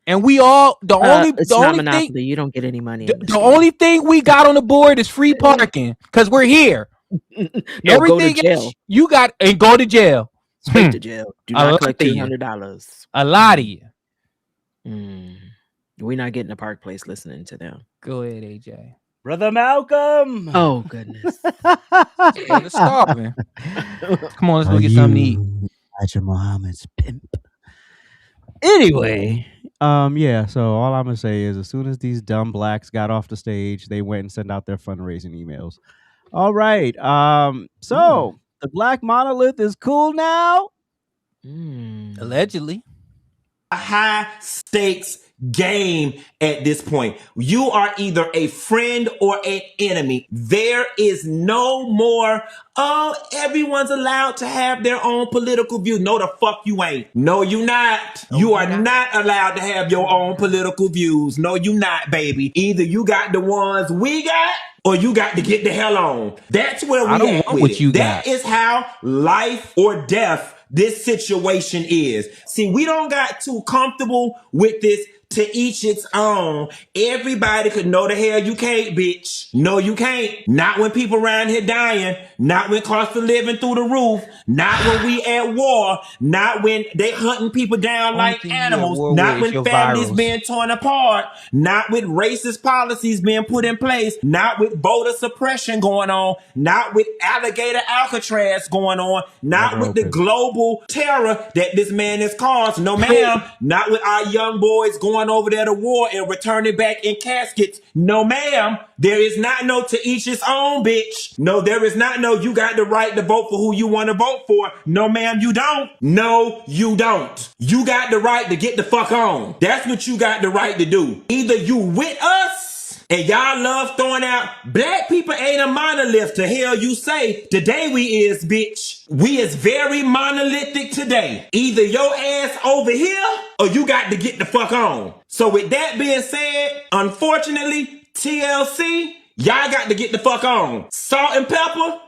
And we all, it's not only Monopoly. thing, you don't get any money. The only thing we got on the board is free parking because we're here. Everything go to jail. else you got and go to jail. Straight to jail. Do not collect $200. A lot of you. We're not getting a Park Place listening to them. Go ahead, AJ. Brother Malcolm. Oh goodness. Brother starving. Come on, let's go get something to eat. Elijah Muhammad's pimp. Anyway, yeah. So all I'm gonna say is, as soon as these dumb blacks got off the stage, they went and sent out their fundraising emails. All right. So the black monolith is cool now. Allegedly. A high stakes game at this point. You are either a friend or an enemy. There is no more, oh, everyone's allowed to have their own political view. No, the fuck you ain't. No, you not. You are not allowed to have your own political views. No, you not, baby. Either you got the ones we got, or you got to get the hell on. That's where we I don't at want with what it. you That got. is how life or death this situation is. See, we don't got too comfortable with this to each its own. Everybody could know the hell you can't, bitch. No, you can't. Not when people around here dying. Not when cost of living through the roof. Not when we at war. Not when they hunting people down Only like thing you at animals. war Not with is when your families virals. being torn apart. Not with racist policies being put in place. Not with voter suppression going on. Not with alligator Alcatraz going on. Not Never with the open. global terror that this man has caused. No, ma'am. Not with our young boys going over there to war and returning back in caskets. No, ma'am. There is not no to each his own, bitch. No, there is not no you got the right to vote for who you want to vote for. No, ma'am, you don't. No, you don't. You got the right to get the fuck on. That's what you got the right to do. Either you with us, and y'all love throwing out black people ain't a monolith. To hell you say. Today we is, bitch. We is very monolithic today. Either your ass over here or you got to get the fuck on. So with that being said, unfortunately, TLC, y'all got to get the fuck on. Salt and Pepper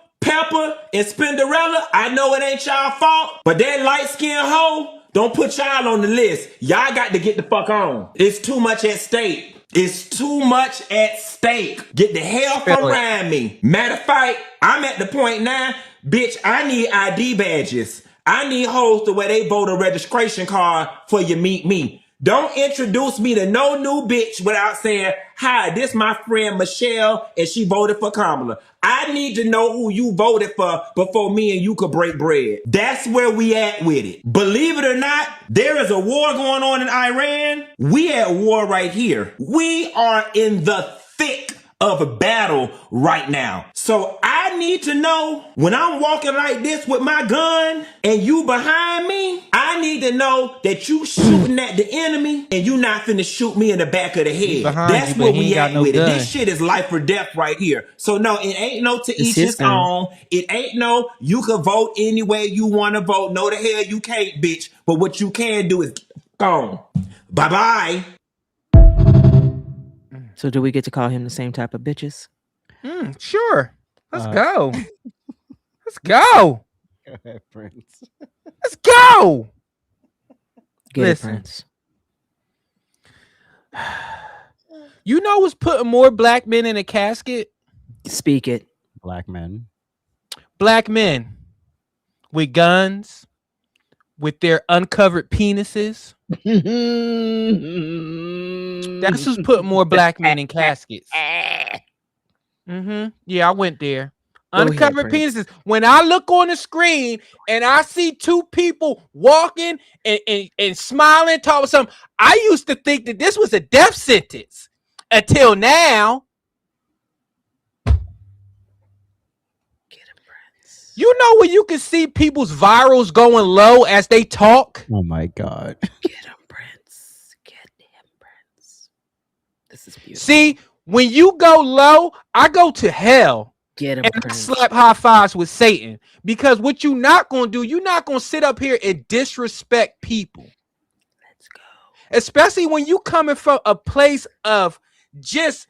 and Spinderella, I know it ain't y'all fault, but that light-skinned hoe, don't put y'all on the list. Y'all got to get the fuck on. It's too much at stake. It's too much at stake. Get the hell from around me. Matter of fact, I'm at the point now, bitch, I need ID badges. I need hoes to where they voter registration card for you meet me. Don't introduce me to no new bitch without saying, hi, this my friend Michelle, and she voted for Kamala. I need to know who you voted for before me and you could break bread. That's where we at with it. Believe it or not, there is a war going on in Iran. We at war right here. We are in the thick of a battle right now. So I need to know when I'm walking like this with my gun and you behind me, I need to know that you shooting at the enemy and you not finna shoot me in the back of the head. That's where we at with it. This shit is life or death right here. So no, it ain't no to each his own. It ain't no you can vote any way you want to vote. No the hell you can't, bitch. But what you can do is go on. Bye-bye. So do we get to call him the same type of bitches? Sure. Let's go. Let's go. Go ahead, Prince. Let's go. Get it, Prince. You know what's putting more black men in a casket? Speak it. Black men. Black men with guns, with their uncovered penises. That's who's putting more black men in caskets. Yeah, I went there. Uncovered penises. When I look on the screen and I see two people walking and smiling, talking something, I used to think that this was a death sentence until now. You know when you can see people's virals going low as they talk? Oh my God. Get him, Prince. Get him, Prince. This is beautiful. See, when you go low, I go to hell. Get him, and Prince. slap high fives with Satan. Because what you're not going to do, you're not going to sit up here and disrespect people. Let's go. Especially when you coming from a place of just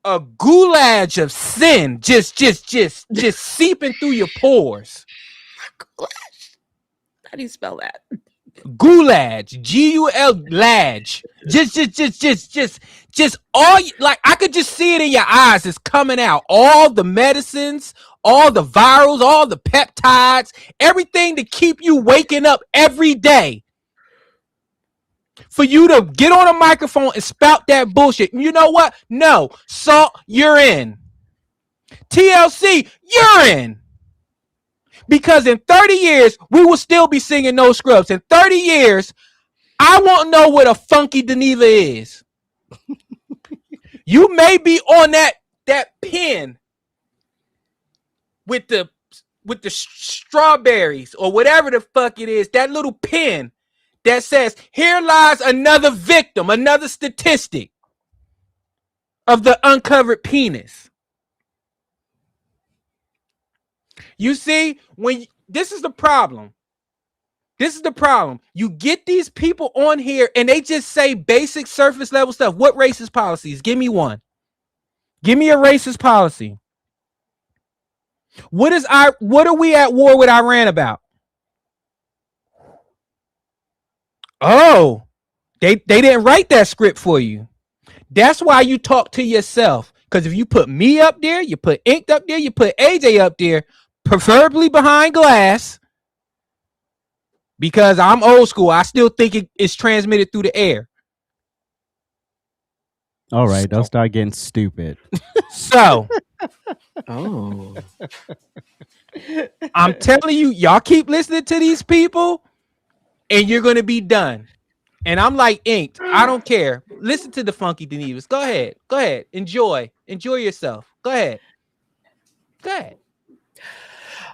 a goulash of sin, just seeping through your pores. How do you spell that? Goulash, G-U-L, lage. Just all, like I could just see it in your eyes. It's coming out. All the medicines, all the virals, all the peptides, everything to keep you waking up every day. For you to get on a microphone and spout that bullshit. You know what? No. Salt, you're in. TLC, you're in. Because in 30 years, we will still be singing No Scrubs. In 30 years, I want to know what a funky Geneva is. You may be on that pen with the strawberries or whatever the fuck it is, that little pen that says, here lies another victim, another statistic of the uncovered penis. You see, this is the problem. This is the problem. You get these people on here and they just say basic surface level stuff. What racist policies? Give me one. Give me a racist policy. What are we at war with Iran about? Oh, they didn't write that script for you. That's why you talk to yourself. Because if you put me up there, you put Inked up there, you put AJ up there, preferably behind glass, because I'm old school. I still think it's transmitted through the air. All right, don't start getting stupid. So, Oh, I'm telling you, y'all keep listening to these people and you're going to be done. And I'm like Inked. I don't care. Listen to the Funky Denevas. Go ahead. Go ahead. Enjoy yourself. Go ahead.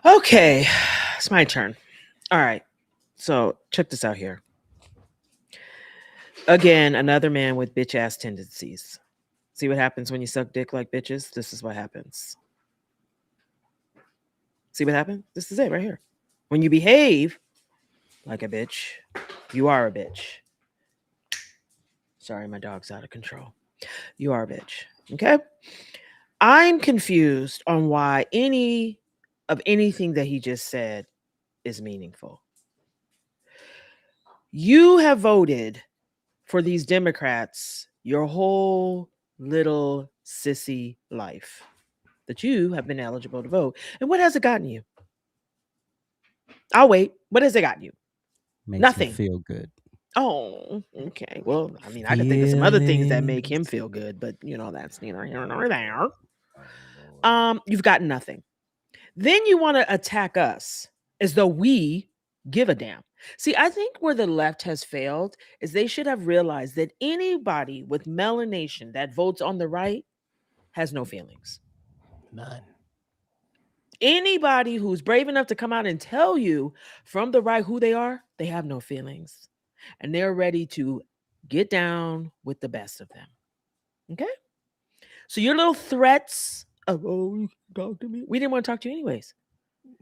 okay. It's my turn. All right. So check this out here. Again, another man with bitch ass tendencies. See what happens when you suck dick like bitches? This is what happens. See what happened? This is it right here. When you behave like a bitch, you are a bitch. Sorry, my dog's out of control. You are a bitch. Okay? I'm confused on why anything that he just said is meaningful. You have voted for these Democrats your whole little sissy life that you have been eligible to vote. And what has it gotten you? I'll wait. What has it gotten you? Makes Nothing. me feel good. Oh, okay. Well, I mean, I can think of some other things that make him feel good, but that's neither here nor there. You've got nothing. Then you want to attack us as though we give a damn. See, I think where the left has failed is they should have realized that anybody with melanation that votes on the right has no feelings. None. Anybody who's brave enough to come out and tell you from the right who they are, they have no feelings. And they're ready to get down with the best of them. Okay? So your little threats of, oh, you can talk to me. We didn't want to talk to you anyways.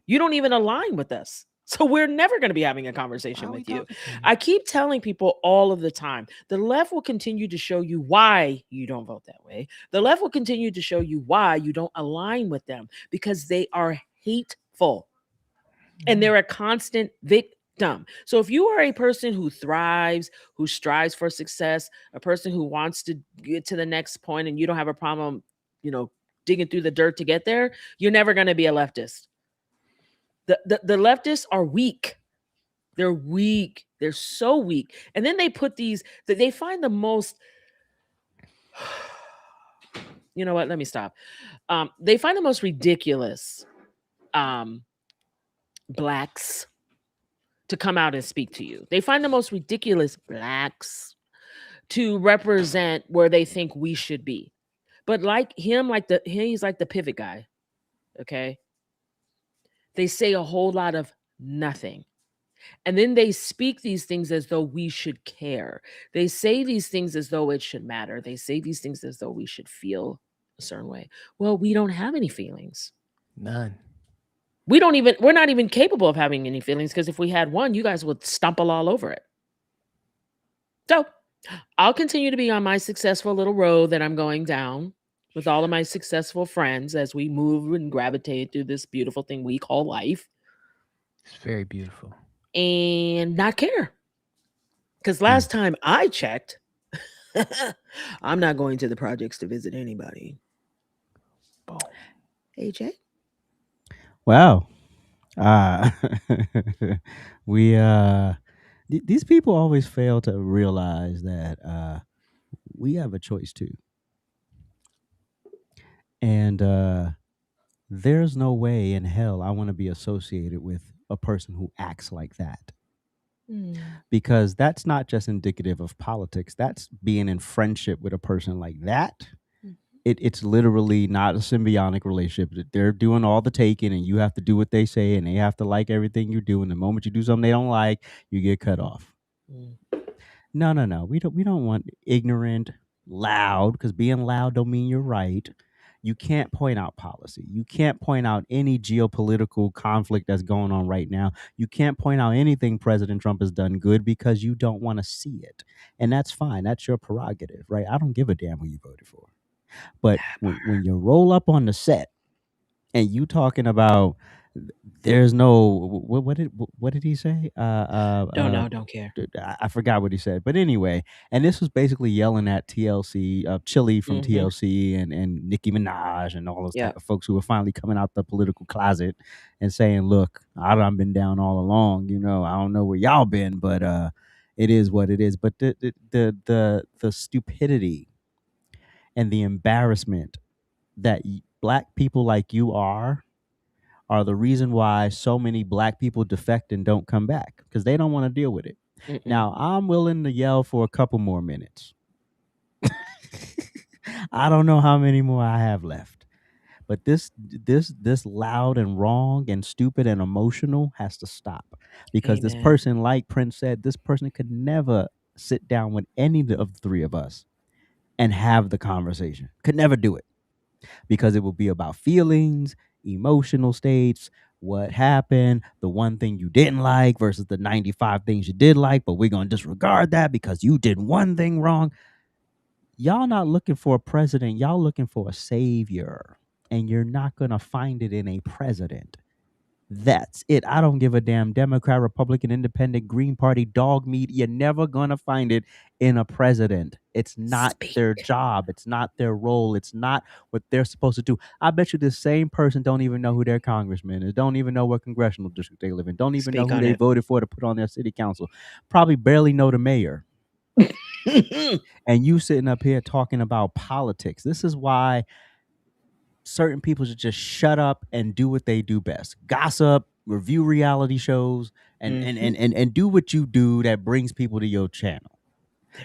You don't even align with us. So we're never going to be having a conversation with you. I keep telling people all of the time, the left will continue to show you why you don't vote that way. The left will continue to show you why you don't align with them, because they are hateful and they're a constant victim. So if you are a person who thrives, who strives for success, a person who wants to get to the next point and you don't have a problem, digging through the dirt to get there, you're never going to be a leftist. The leftists are weak. They're weak. They're so weak. And then they put they find the most, you know what? Let me stop. They find the most ridiculous blacks to come out and speak to you. They find the most ridiculous blacks to represent where they think we should be. But like him, he's like the pivot guy. Okay. They say a whole lot of nothing. And then they speak these things as though we should care. They say these things as though it should matter. They say these things as though we should feel a certain way. Well, we don't have any feelings. None. We're not even capable of having any feelings, because if we had one, you guys would stumble all over it. So I'll continue to be on my successful little road that I'm going down with all of my successful friends as we move and gravitate through this beautiful thing we call life. It's very beautiful. And not care. Because last time I checked, I'm not going to the projects to visit anybody. Boom. AJ? Wow. These people always fail to realize that we have a choice too. And there's no way in hell I want to be associated with a person who acts like that. because that's not just indicative of politics. That's being in friendship with a person like that. It's literally not a symbiotic relationship. They're doing all the taking, and you have to do what they say, and they have to like everything you do. And the moment you do something they don't like, you get cut off. No. We don't want ignorant, loud, because being loud don't mean you're right. You can't point out policy. You can't point out any geopolitical conflict that's going on right now. You can't point out anything President Trump has done good because you don't want to see it. And that's fine. That's your prerogative, right? I don't give a damn who you voted for. But when you roll up on the set and you talking about there's no what did he say? Don't know, don't care. I forgot what he said, but anyway, and this was basically yelling at TLC, Chili from TLC, and Nicki Minaj and all those type of folks who are finally coming out the political closet and saying, "Look, I done been down all along. You know, I don't know where y'all been, but it is what it is." But the stupidity and the embarrassment that black people like you are the reason why so many black people defect and don't come back, because they don't want to deal with it. Now, I'm willing to yell for a couple more minutes. I don't know how many more I have left. But this loud and wrong and stupid and emotional has to stop, because this person, like Prince said, this person could never sit down with any of the three of us and have the conversation. Could never do it, because it will be about feelings, emotional states, what happened, the one thing you didn't like versus the 95 things you did like, but we're going to disregard that because you did one thing wrong. Y'all not looking for a president. Y'all looking for a savior, and you're not going to find it in a president. That's it. I don't give a damn Democrat, Republican, Independent, Green Party, dog meat. You're never going to find it in a president. It's not their job. It's not their role. It's not what they're supposed to do. I bet you this same person don't even know who their congressman is, don't even know what congressional district they live in, don't even know who they voted for to put on their city council, probably barely know the mayor. And you sitting up here talking about politics. This is why certain people should just shut up and do what they do best. Gossip, review reality shows, and do what you do that brings people to your channel.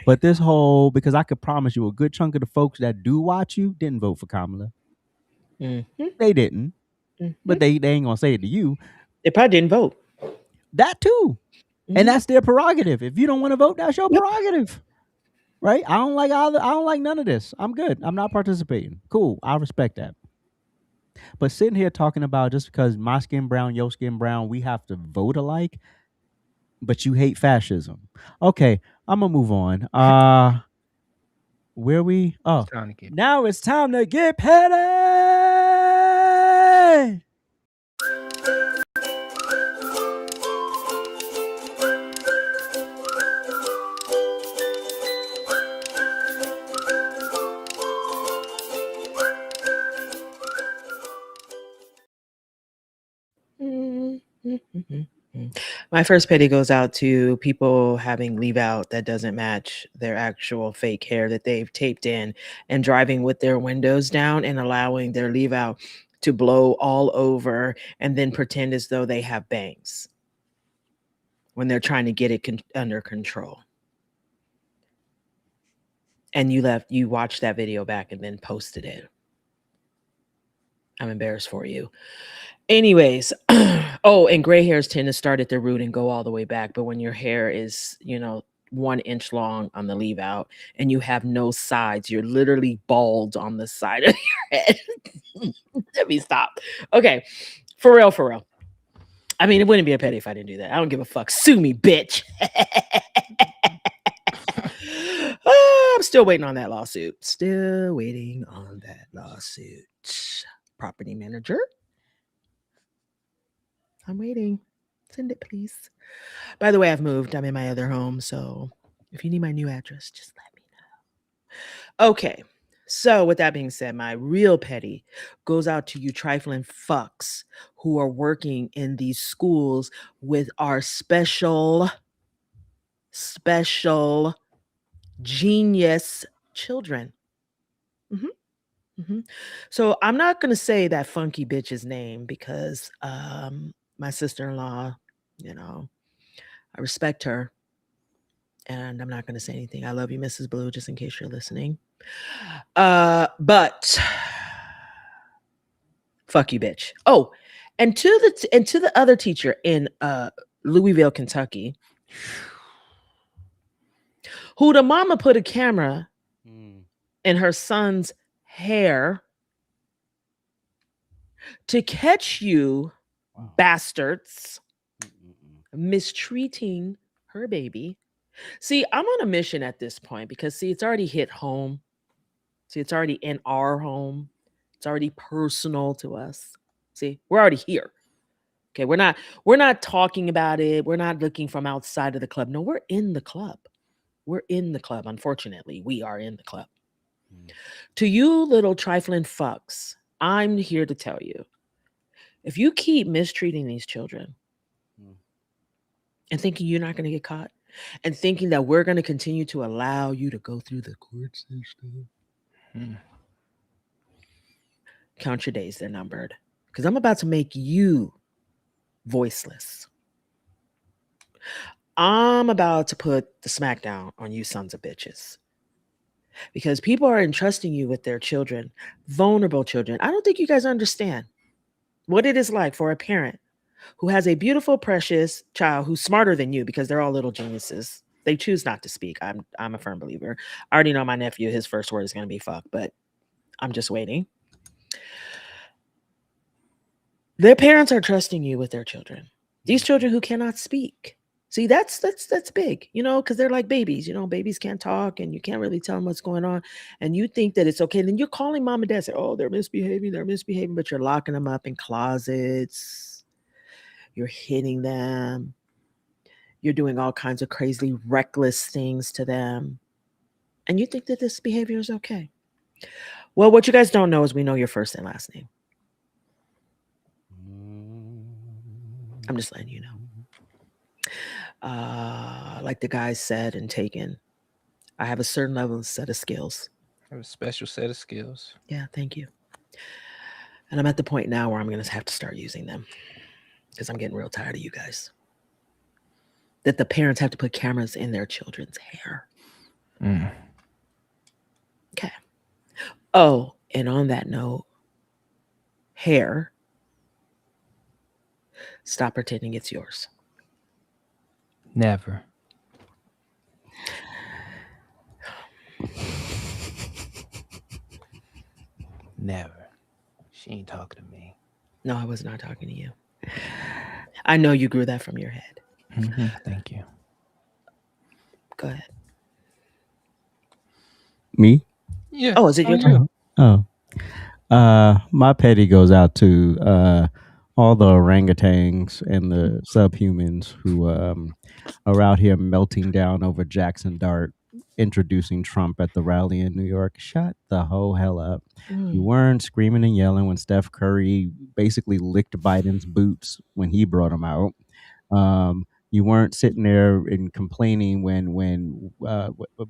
But this whole, because I could promise you a good chunk of the folks that do watch you didn't vote for Kamala. They didn't. But they ain't gonna say it to you. They probably didn't vote. That too. And that's their prerogative. If you don't want to vote, that's your prerogative. Right? I don't like none of this. I'm good. I'm not participating. Cool. I respect that. But sitting here talking about just because my skin brown, your skin brown, we have to vote alike, but you hate fascism. Okay, I'm gonna move on. Where we? Oh, now it's time to get petty. My first petty goes out to people having leave out that doesn't match their actual fake hair that they've taped in, and driving with their windows down and allowing their leave out to blow all over and then pretend as though they have bangs when they're trying to get it under control. And you watched that video back and then posted it. I'm embarrassed for you. Anyways, oh, and gray hairs tend to start at the root and go all the way back. But when your hair is, 1 inch long on the leave out and you have no sides, you're literally bald on the side of your head. Let me stop. Okay. For real. I mean, it wouldn't be a petty if I didn't do that. I don't give a fuck. Sue me, bitch. I'm still waiting on that lawsuit. Property manager. I'm waiting. Send it, please. By the way, I've moved. I'm in my other home. So if you need my new address, just let me know. Okay. So with that being said, my real petty goes out to you trifling fucks who are working in these schools with our special genius children. So I'm not going to say that funky bitch's name because my sister-in-law, I respect her. And I'm not going to say anything. I love you, Mrs. Blue, just in case you're listening. But fuck you, bitch. Oh, and to the other teacher in Louisville, Kentucky, who the mama put a camera in her son's hair to catch you bastards mistreating her baby. See, I'm on a mission at this point because it's already hit home. See, it's already in our home. It's already personal to us. See, we're already here. Okay, we're not talking about it. We're not looking from outside of the club. No, we're in the club. We're in the club. Unfortunately, we are in the club. To you little trifling fucks, I'm here to tell you, if you keep mistreating these children and thinking you're not going to get caught and thinking that we're going to continue to allow you to go through the court system, count your days, they're numbered. Because I'm about to make you voiceless. I'm about to put the smackdown on you sons of bitches. Because people are entrusting you with their children, vulnerable children. I don't think you guys understand what it is like for a parent who has a beautiful, precious child who's smarter than you, because they're all little geniuses. They choose not to speak. I'm a firm believer. I already know my nephew, his first word is going to be fuck, but I'm just waiting. Their parents are trusting you with their children. These children who cannot speak. See, that's big, because they're like babies. Babies can't talk and you can't really tell them what's going on. And you think that it's okay. Then you're calling mom and dad, say, oh, they're misbehaving, but you're locking them up in closets. You're hitting them. You're doing all kinds of crazy, reckless things to them. And you think that this behavior is okay. Well, what you guys don't know is we know your first and last name. I'm just letting you know. Like the guy said and Taken, I have a certain level of set of skills. I have a special set of skills. Yeah, thank you. And I'm at the point now where I'm going to have to start using them because I'm getting real tired of you guys. That the parents have to put cameras in their children's hair. Okay. Oh, and on that note, hair, stop pretending it's yours. Never. Never. She ain't talking to me. No, I was not talking to you. I know you grew that from your head. Thank you. Go ahead. Me? Yeah. Oh, is it your turn? My petty goes out to all the orangutans and the subhumans who are out here melting down over Jackson Dart introducing Trump at the rally in New York. Shut the whole hell up. You weren't screaming and yelling when Steph Curry basically licked Biden's boots when he brought him out. You weren't sitting there and complaining when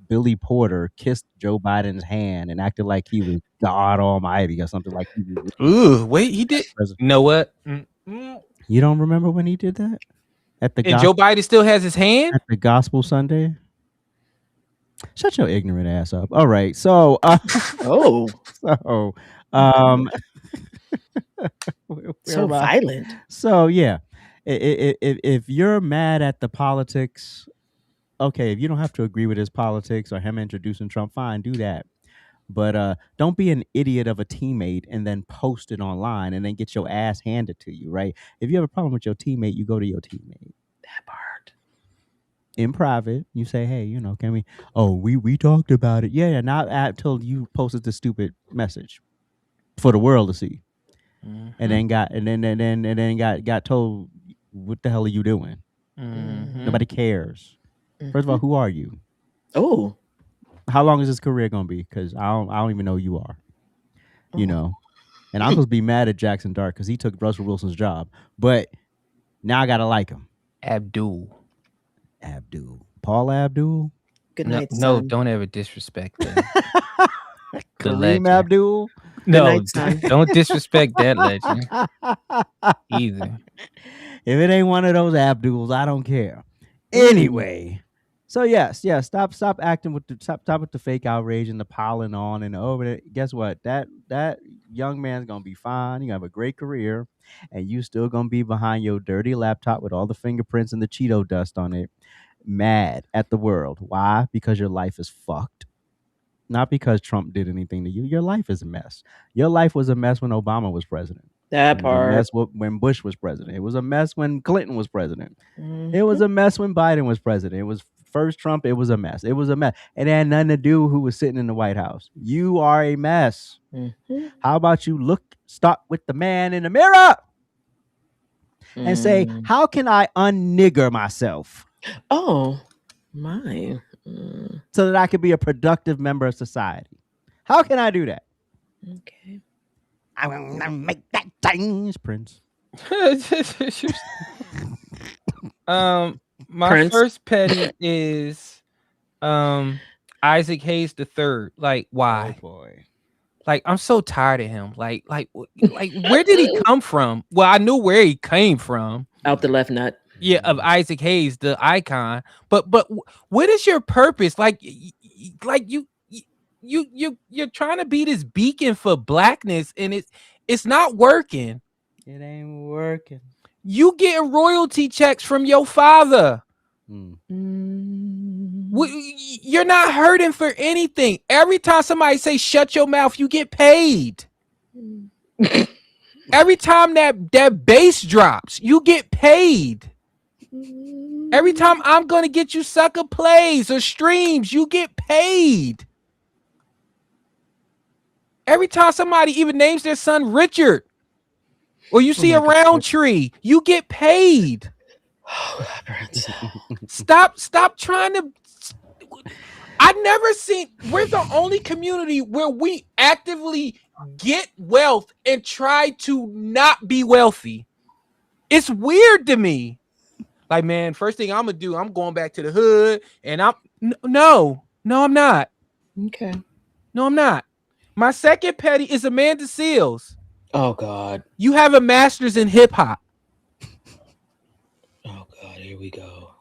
Billy Porter kissed Joe Biden's hand and acted like he was God Almighty or something like. Ooh, wait, he did. You know what? You don't remember when he did that at the Joe Biden still has his hand at the Gospel Sunday? Shut your ignorant ass up. All right, so so violent. So yeah, if you're mad at the politics, okay, if you don't have to agree with his politics or him introducing Trump, fine, do that. But don't be an idiot of a teammate and then post it online and then get your ass handed to you, right? If you have a problem with your teammate, you go to your teammate. That part. In private, you say, hey, can we? Oh, we talked about it. Yeah, not until you posted the stupid message for the world to see, and then got told, what the hell are you doing? Nobody cares. First of all, who are you? Oh, how long is this career gonna be? Because I don't even know who you are. And I'm supposed to be mad at Jackson Dart because he took Russell Wilson's job, but now I gotta like him. Paul Abdul. Good night, no, son. don't ever disrespect him. Kareem Abdul. No, don't disrespect that legend either. If it ain't one of those Abduls, I don't care. Anyway, so yes, stop acting with stop with the fake outrage and the piling on and over there. Guess what? That young man's gonna be fine. You have a great career, and you still gonna be behind your dirty laptop with all the fingerprints and the Cheeto dust on it, mad at the world. Why? Because your life is fucked. Not because Trump did anything to you. Your life is a mess. Your life was a mess when Obama was president. That It was a part. mess when Bush was president. It was a mess when Clinton was president. Mhm. It was a mess when Biden was president. It was first Trump. It was a mess. It was a mess. It had nothing to do who was sitting in the White House. You are a mess. Mhm. How about you stop with the man in the mirror and say, Mm. how can I unnigger myself Oh, my. Mm. so that I can be a productive member of society? How can I do that? Okay. I will make that change, Prince. My Prince? first petty is Isaac Hayes III. Like, why? Oh boy. Like, I'm so tired of him. Like, where did he come from? Well, I knew where he came from. Out the left nut. Yeah, of Isaac Hayes, the icon. But what is your purpose? Like you're trying to be this beacon for blackness, and it's not working. It ain't working. You getting royalty checks from your father. You're not hurting for anything. Every time somebody say shut your mouth, you get paid. Every time that bass drops, you get paid. Every time I'm gonna get you sucker plays or streams, you get paid. Every time somebody even names their son Richard, or you see a Roundtree, you get paid. Stop trying to. I've never seen. We're the only community where we actively get wealth and try to not be wealthy. It's weird to me. Like, man, first thing I'm gonna do, I'm going back to the hood, and no, I'm not. Okay. No, I'm not. My second petty is Amanda Seales. Oh God. You have a master's in hip hop. Oh God. Here we go.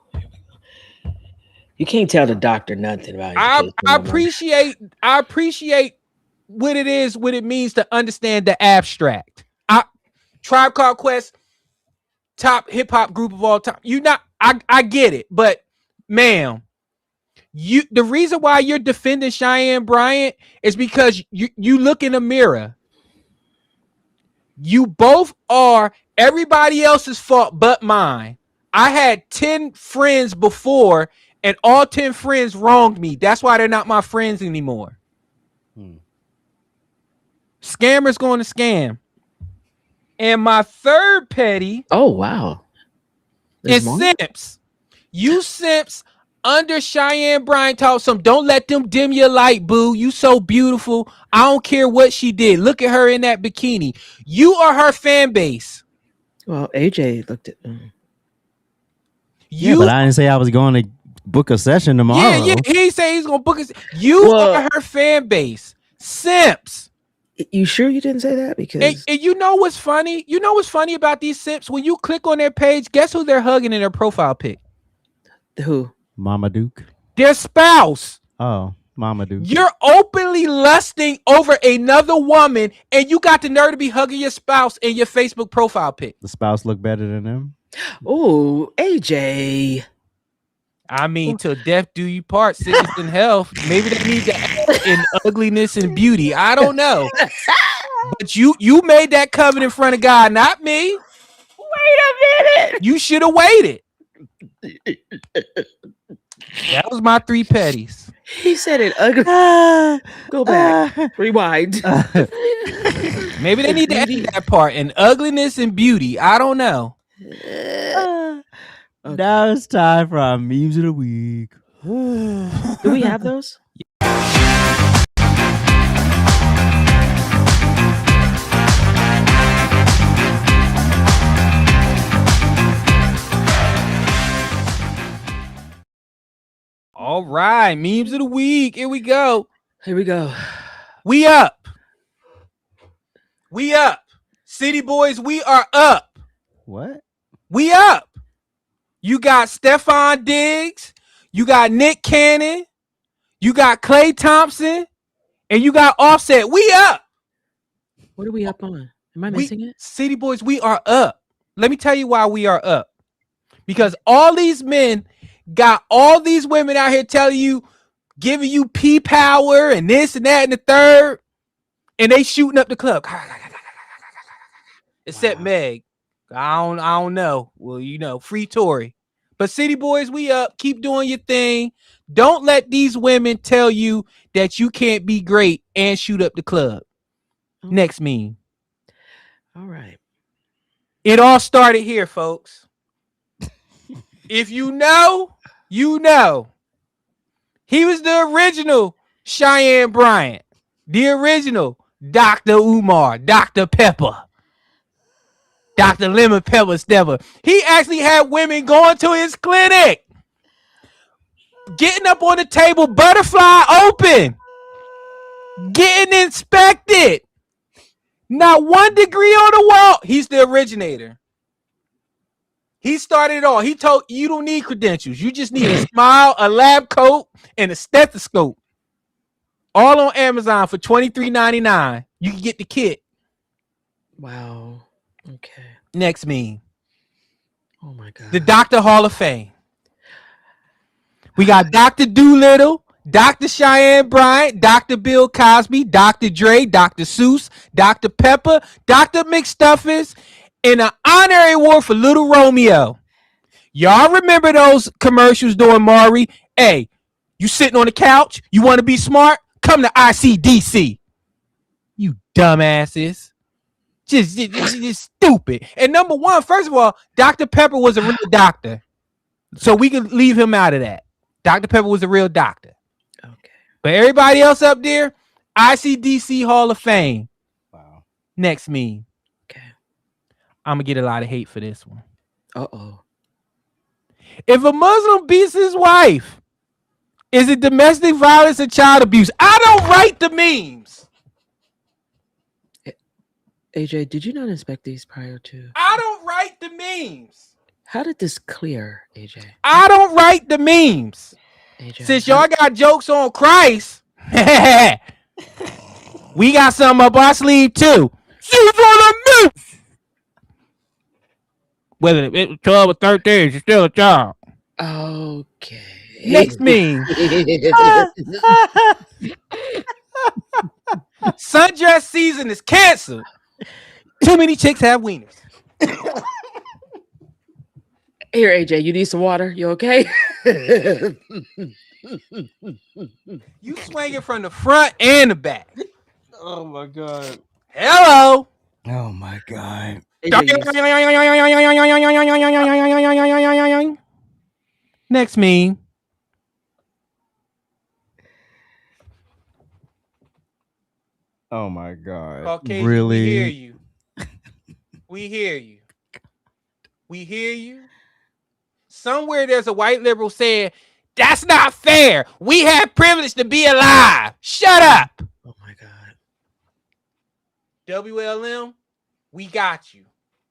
You can't tell the doctor nothing about education. I appreciate what it means to understand the abstract. Tribe Called Quest, top hip hop group of all time. I get it, but ma'am, the reason why you're defending Cheyenne Bryant is because you look in the mirror. You both are everybody else's fault but mine. I had 10 friends before, and all 10 friends wronged me. That's why they're not my friends anymore. Scammers going to scam. And my third petty. Oh, wow. Is simps. You simps under Cheyenne Bryant taught some, don't let them dim your light, boo. You so beautiful. I don't care what she did. Look at her in that bikini. You are her fan base. Well, AJ looked at Yeah, but I didn't say I was going to book a session tomorrow. Yeah, he said he's gonna book us. You are her fan base. Simps. You sure you didn't say that? Because and you know what's funny? You know what's funny about these simps? When you click on their page, guess who they're hugging in their profile pic? Who? Mama Duke. Their spouse. Oh, Mama Duke. You're openly lusting over another woman, and you got the nerve to be hugging your spouse in your Facebook profile pic. The spouse look better than them. Oh, AJ. I mean, till death do you part, sickness and health. Maybe they need to act in ugliness and beauty. I don't know. But you made that covenant in front of God, not me. Wait a minute. You should have waited. That was my 3 petties. He said it ugly. Go back. Rewind. Maybe they need to edit that part in ugliness and beauty. I don't know. Okay. Now it's time for our memes of the week. Do we have those? All right, memes of the week. Here we go. Here we go. We up. We up. City boys, we are up. What? We up. You got Stephon Diggs. You got Nick Cannon. You got Klay Thompson. And you got Offset. We up. What are we up on? Am I missing it? City Boys, we are up. Let me tell you why we are up. Because all these men got all these women out here telling you, giving you P power and this and that and the third. And they shooting up the club. Except Meg. I don't know. Well, free Tory. But City Boys, we up. Keep doing your thing. Don't let these women tell you that you can't be great and shoot up the club. Next meme. All right. It all started here, folks. If you know, you know. He was the original Cheyenne Bryant. The original Dr. Umar, Dr. Pepper. Dr. Lemon Pepper Stepper. He actually had women going to his clinic. Getting up on the table, butterfly open. Getting inspected. Not 1 degree on the wall. He's the originator. He started it all. He told you don't need credentials. You just need a smile, a lab coat, and a stethoscope. All on Amazon for $23.99. You can get the kit. Wow. Okay. Next meme. Oh my God. The Doctor Hall of Fame. We got Dr. Doolittle, Dr. Cheyenne Bryant, Dr. Bill Cosby, Dr. Dre, Dr. Seuss, Dr. Pepper, Dr. McStuffins, and an honorary award for Little Romeo. Y'all remember those commercials during Maury? Hey, you sitting on the couch? You want to be smart? Come to ICDC. You dumbasses. Just stupid. And number one, first of all, Dr. Pepper was a real doctor. So we can leave him out of that. Dr. Pepper was a real doctor. Okay. But everybody else up there, ICDC Hall of Fame. Wow. Next meme. Okay. I'm going to get a lot of hate for this one. Uh-oh. If a Muslim beats his wife, is it domestic violence or child abuse? I don't write the memes. AJ, did you not inspect these prior to? I don't write the memes. How did this clear, AJ? I don't write the memes. AJ, Since y'all got jokes on Christ, we got something up our sleeve too. She's on a move. Whether it's 12 or 13, she's still a child. Okay. Next meme. Sundress season is canceled. Too many chicks have wieners. Here, AJ, you need some water? You okay? You swinging from the front and the back. Oh my God. Hello. Oh my God. Next meme. Oh my God. Caucasian, Really? we hear you. We hear you. We hear you. Somewhere there's a white liberal saying, that's not fair. We have privilege to be alive. Shut up. Oh my God. WLM, we got you.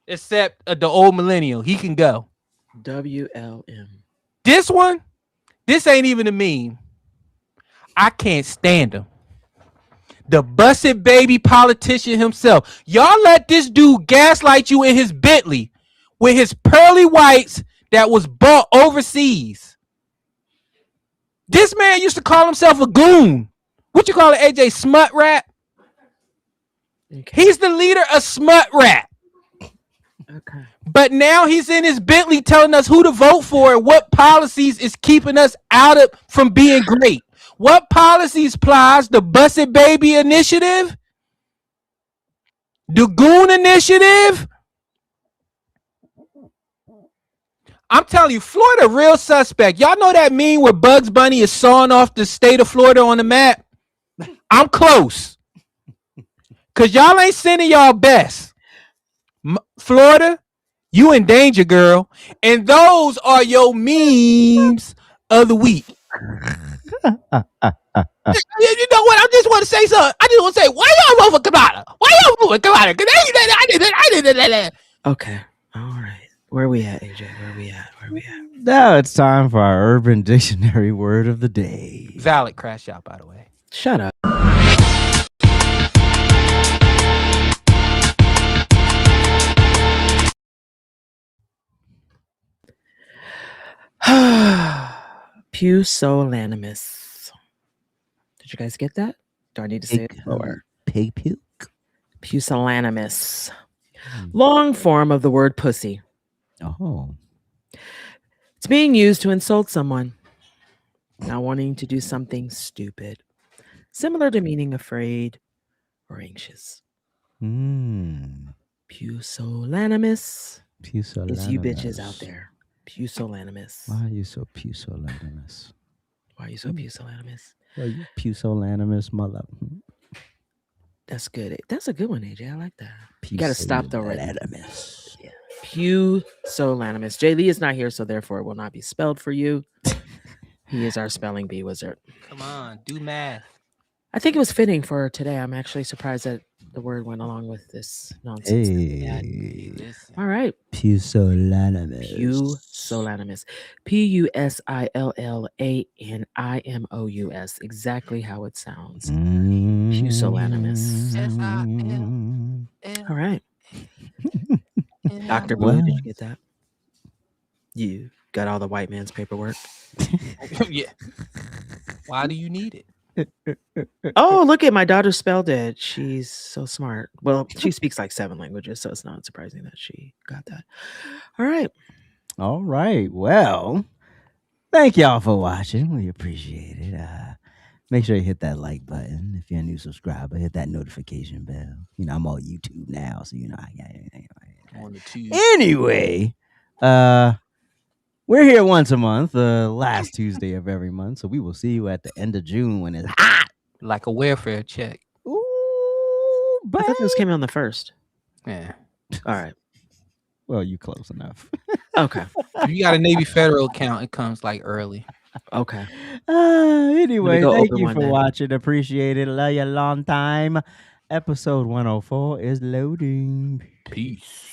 Except the old millennial. He can go. WLM. This one, this ain't even a meme. I can't stand him. The busted baby politician himself. Y'all let this dude gaslight you in his Bentley with his pearly whites that was bought overseas. This man used to call himself a goon. What you call it, AJ? Smut rap? Okay. He's the leader of smut rap. Okay. But now he's in his Bentley telling us who to vote for and what policies is keeping us out of from being great. What policies, Plies? The Busted Baby Initiative? The Goon Initiative? I'm telling you, Florida, real suspect. Y'all know that meme where Bugs Bunny is sawing off the state of Florida on the map? I'm close. Because y'all ain't sending y'all best. Florida, you in danger, girl. And those are your memes of the week. You know what? I just want to say something. I just want to say, why y'all vote for Kamala? Why y'all vote for Kamala? Okay. All right. Where are we at, AJ? Where are we at? Now it's time for our Urban Dictionary word of the day. Valid crash out, by the way. Shut up. Pusillanimous. Did you guys get that? Do I need to say it slower? Pig puke? Pusillanimous. Long form of the word pussy. Oh. It's being used to insult someone. Not wanting to do something stupid. Similar to meaning afraid or anxious. Pusillanimous. It's you bitches out there. Pusillanimous. Why are you so pusillanimous? Why are you so pusillanimous? Well, you pusillanimous mother. That's good. That's a good one, AJ. I like that. You got to stop though, right? Pusillanimous. Yeah. Pusillanimous. Jay Lee is not here, so therefore it will not be spelled for you. He is our spelling bee wizard. Come on, do math. I think it was fitting for today. I'm actually surprised that the word went along with this nonsense. Hey. All right. Pusillanimous. Pusillanimous. Pusillanimous. Exactly how it sounds. Pusillanimous. All right. Dr. Blue, did you get that? You got all the white man's paperwork? Yeah. Why do you need it? Oh, look at my daughter spelled it. She's so smart. Well, she speaks like 7 languages, so it's not surprising that she got that. All right. All right. Well, thank y'all for watching. We appreciate it. Make sure you hit that like button. If you're a new subscriber, hit that notification bell. You know, I'm on YouTube now, so you know I got everything. On the tube. Anyway, we're here once a month, last Tuesday of every month. So we will see you at the end of June when it's hot. Like a welfare check. Ooh, I thought this came on the 1st. Yeah. All right. Well, you close enough. Okay. If you got a Navy Federal account, it comes like early. Okay. Anyway, go thank open you one for then. watching. Appreciate it. Love you a long time. Episode 104 is loading. Peace.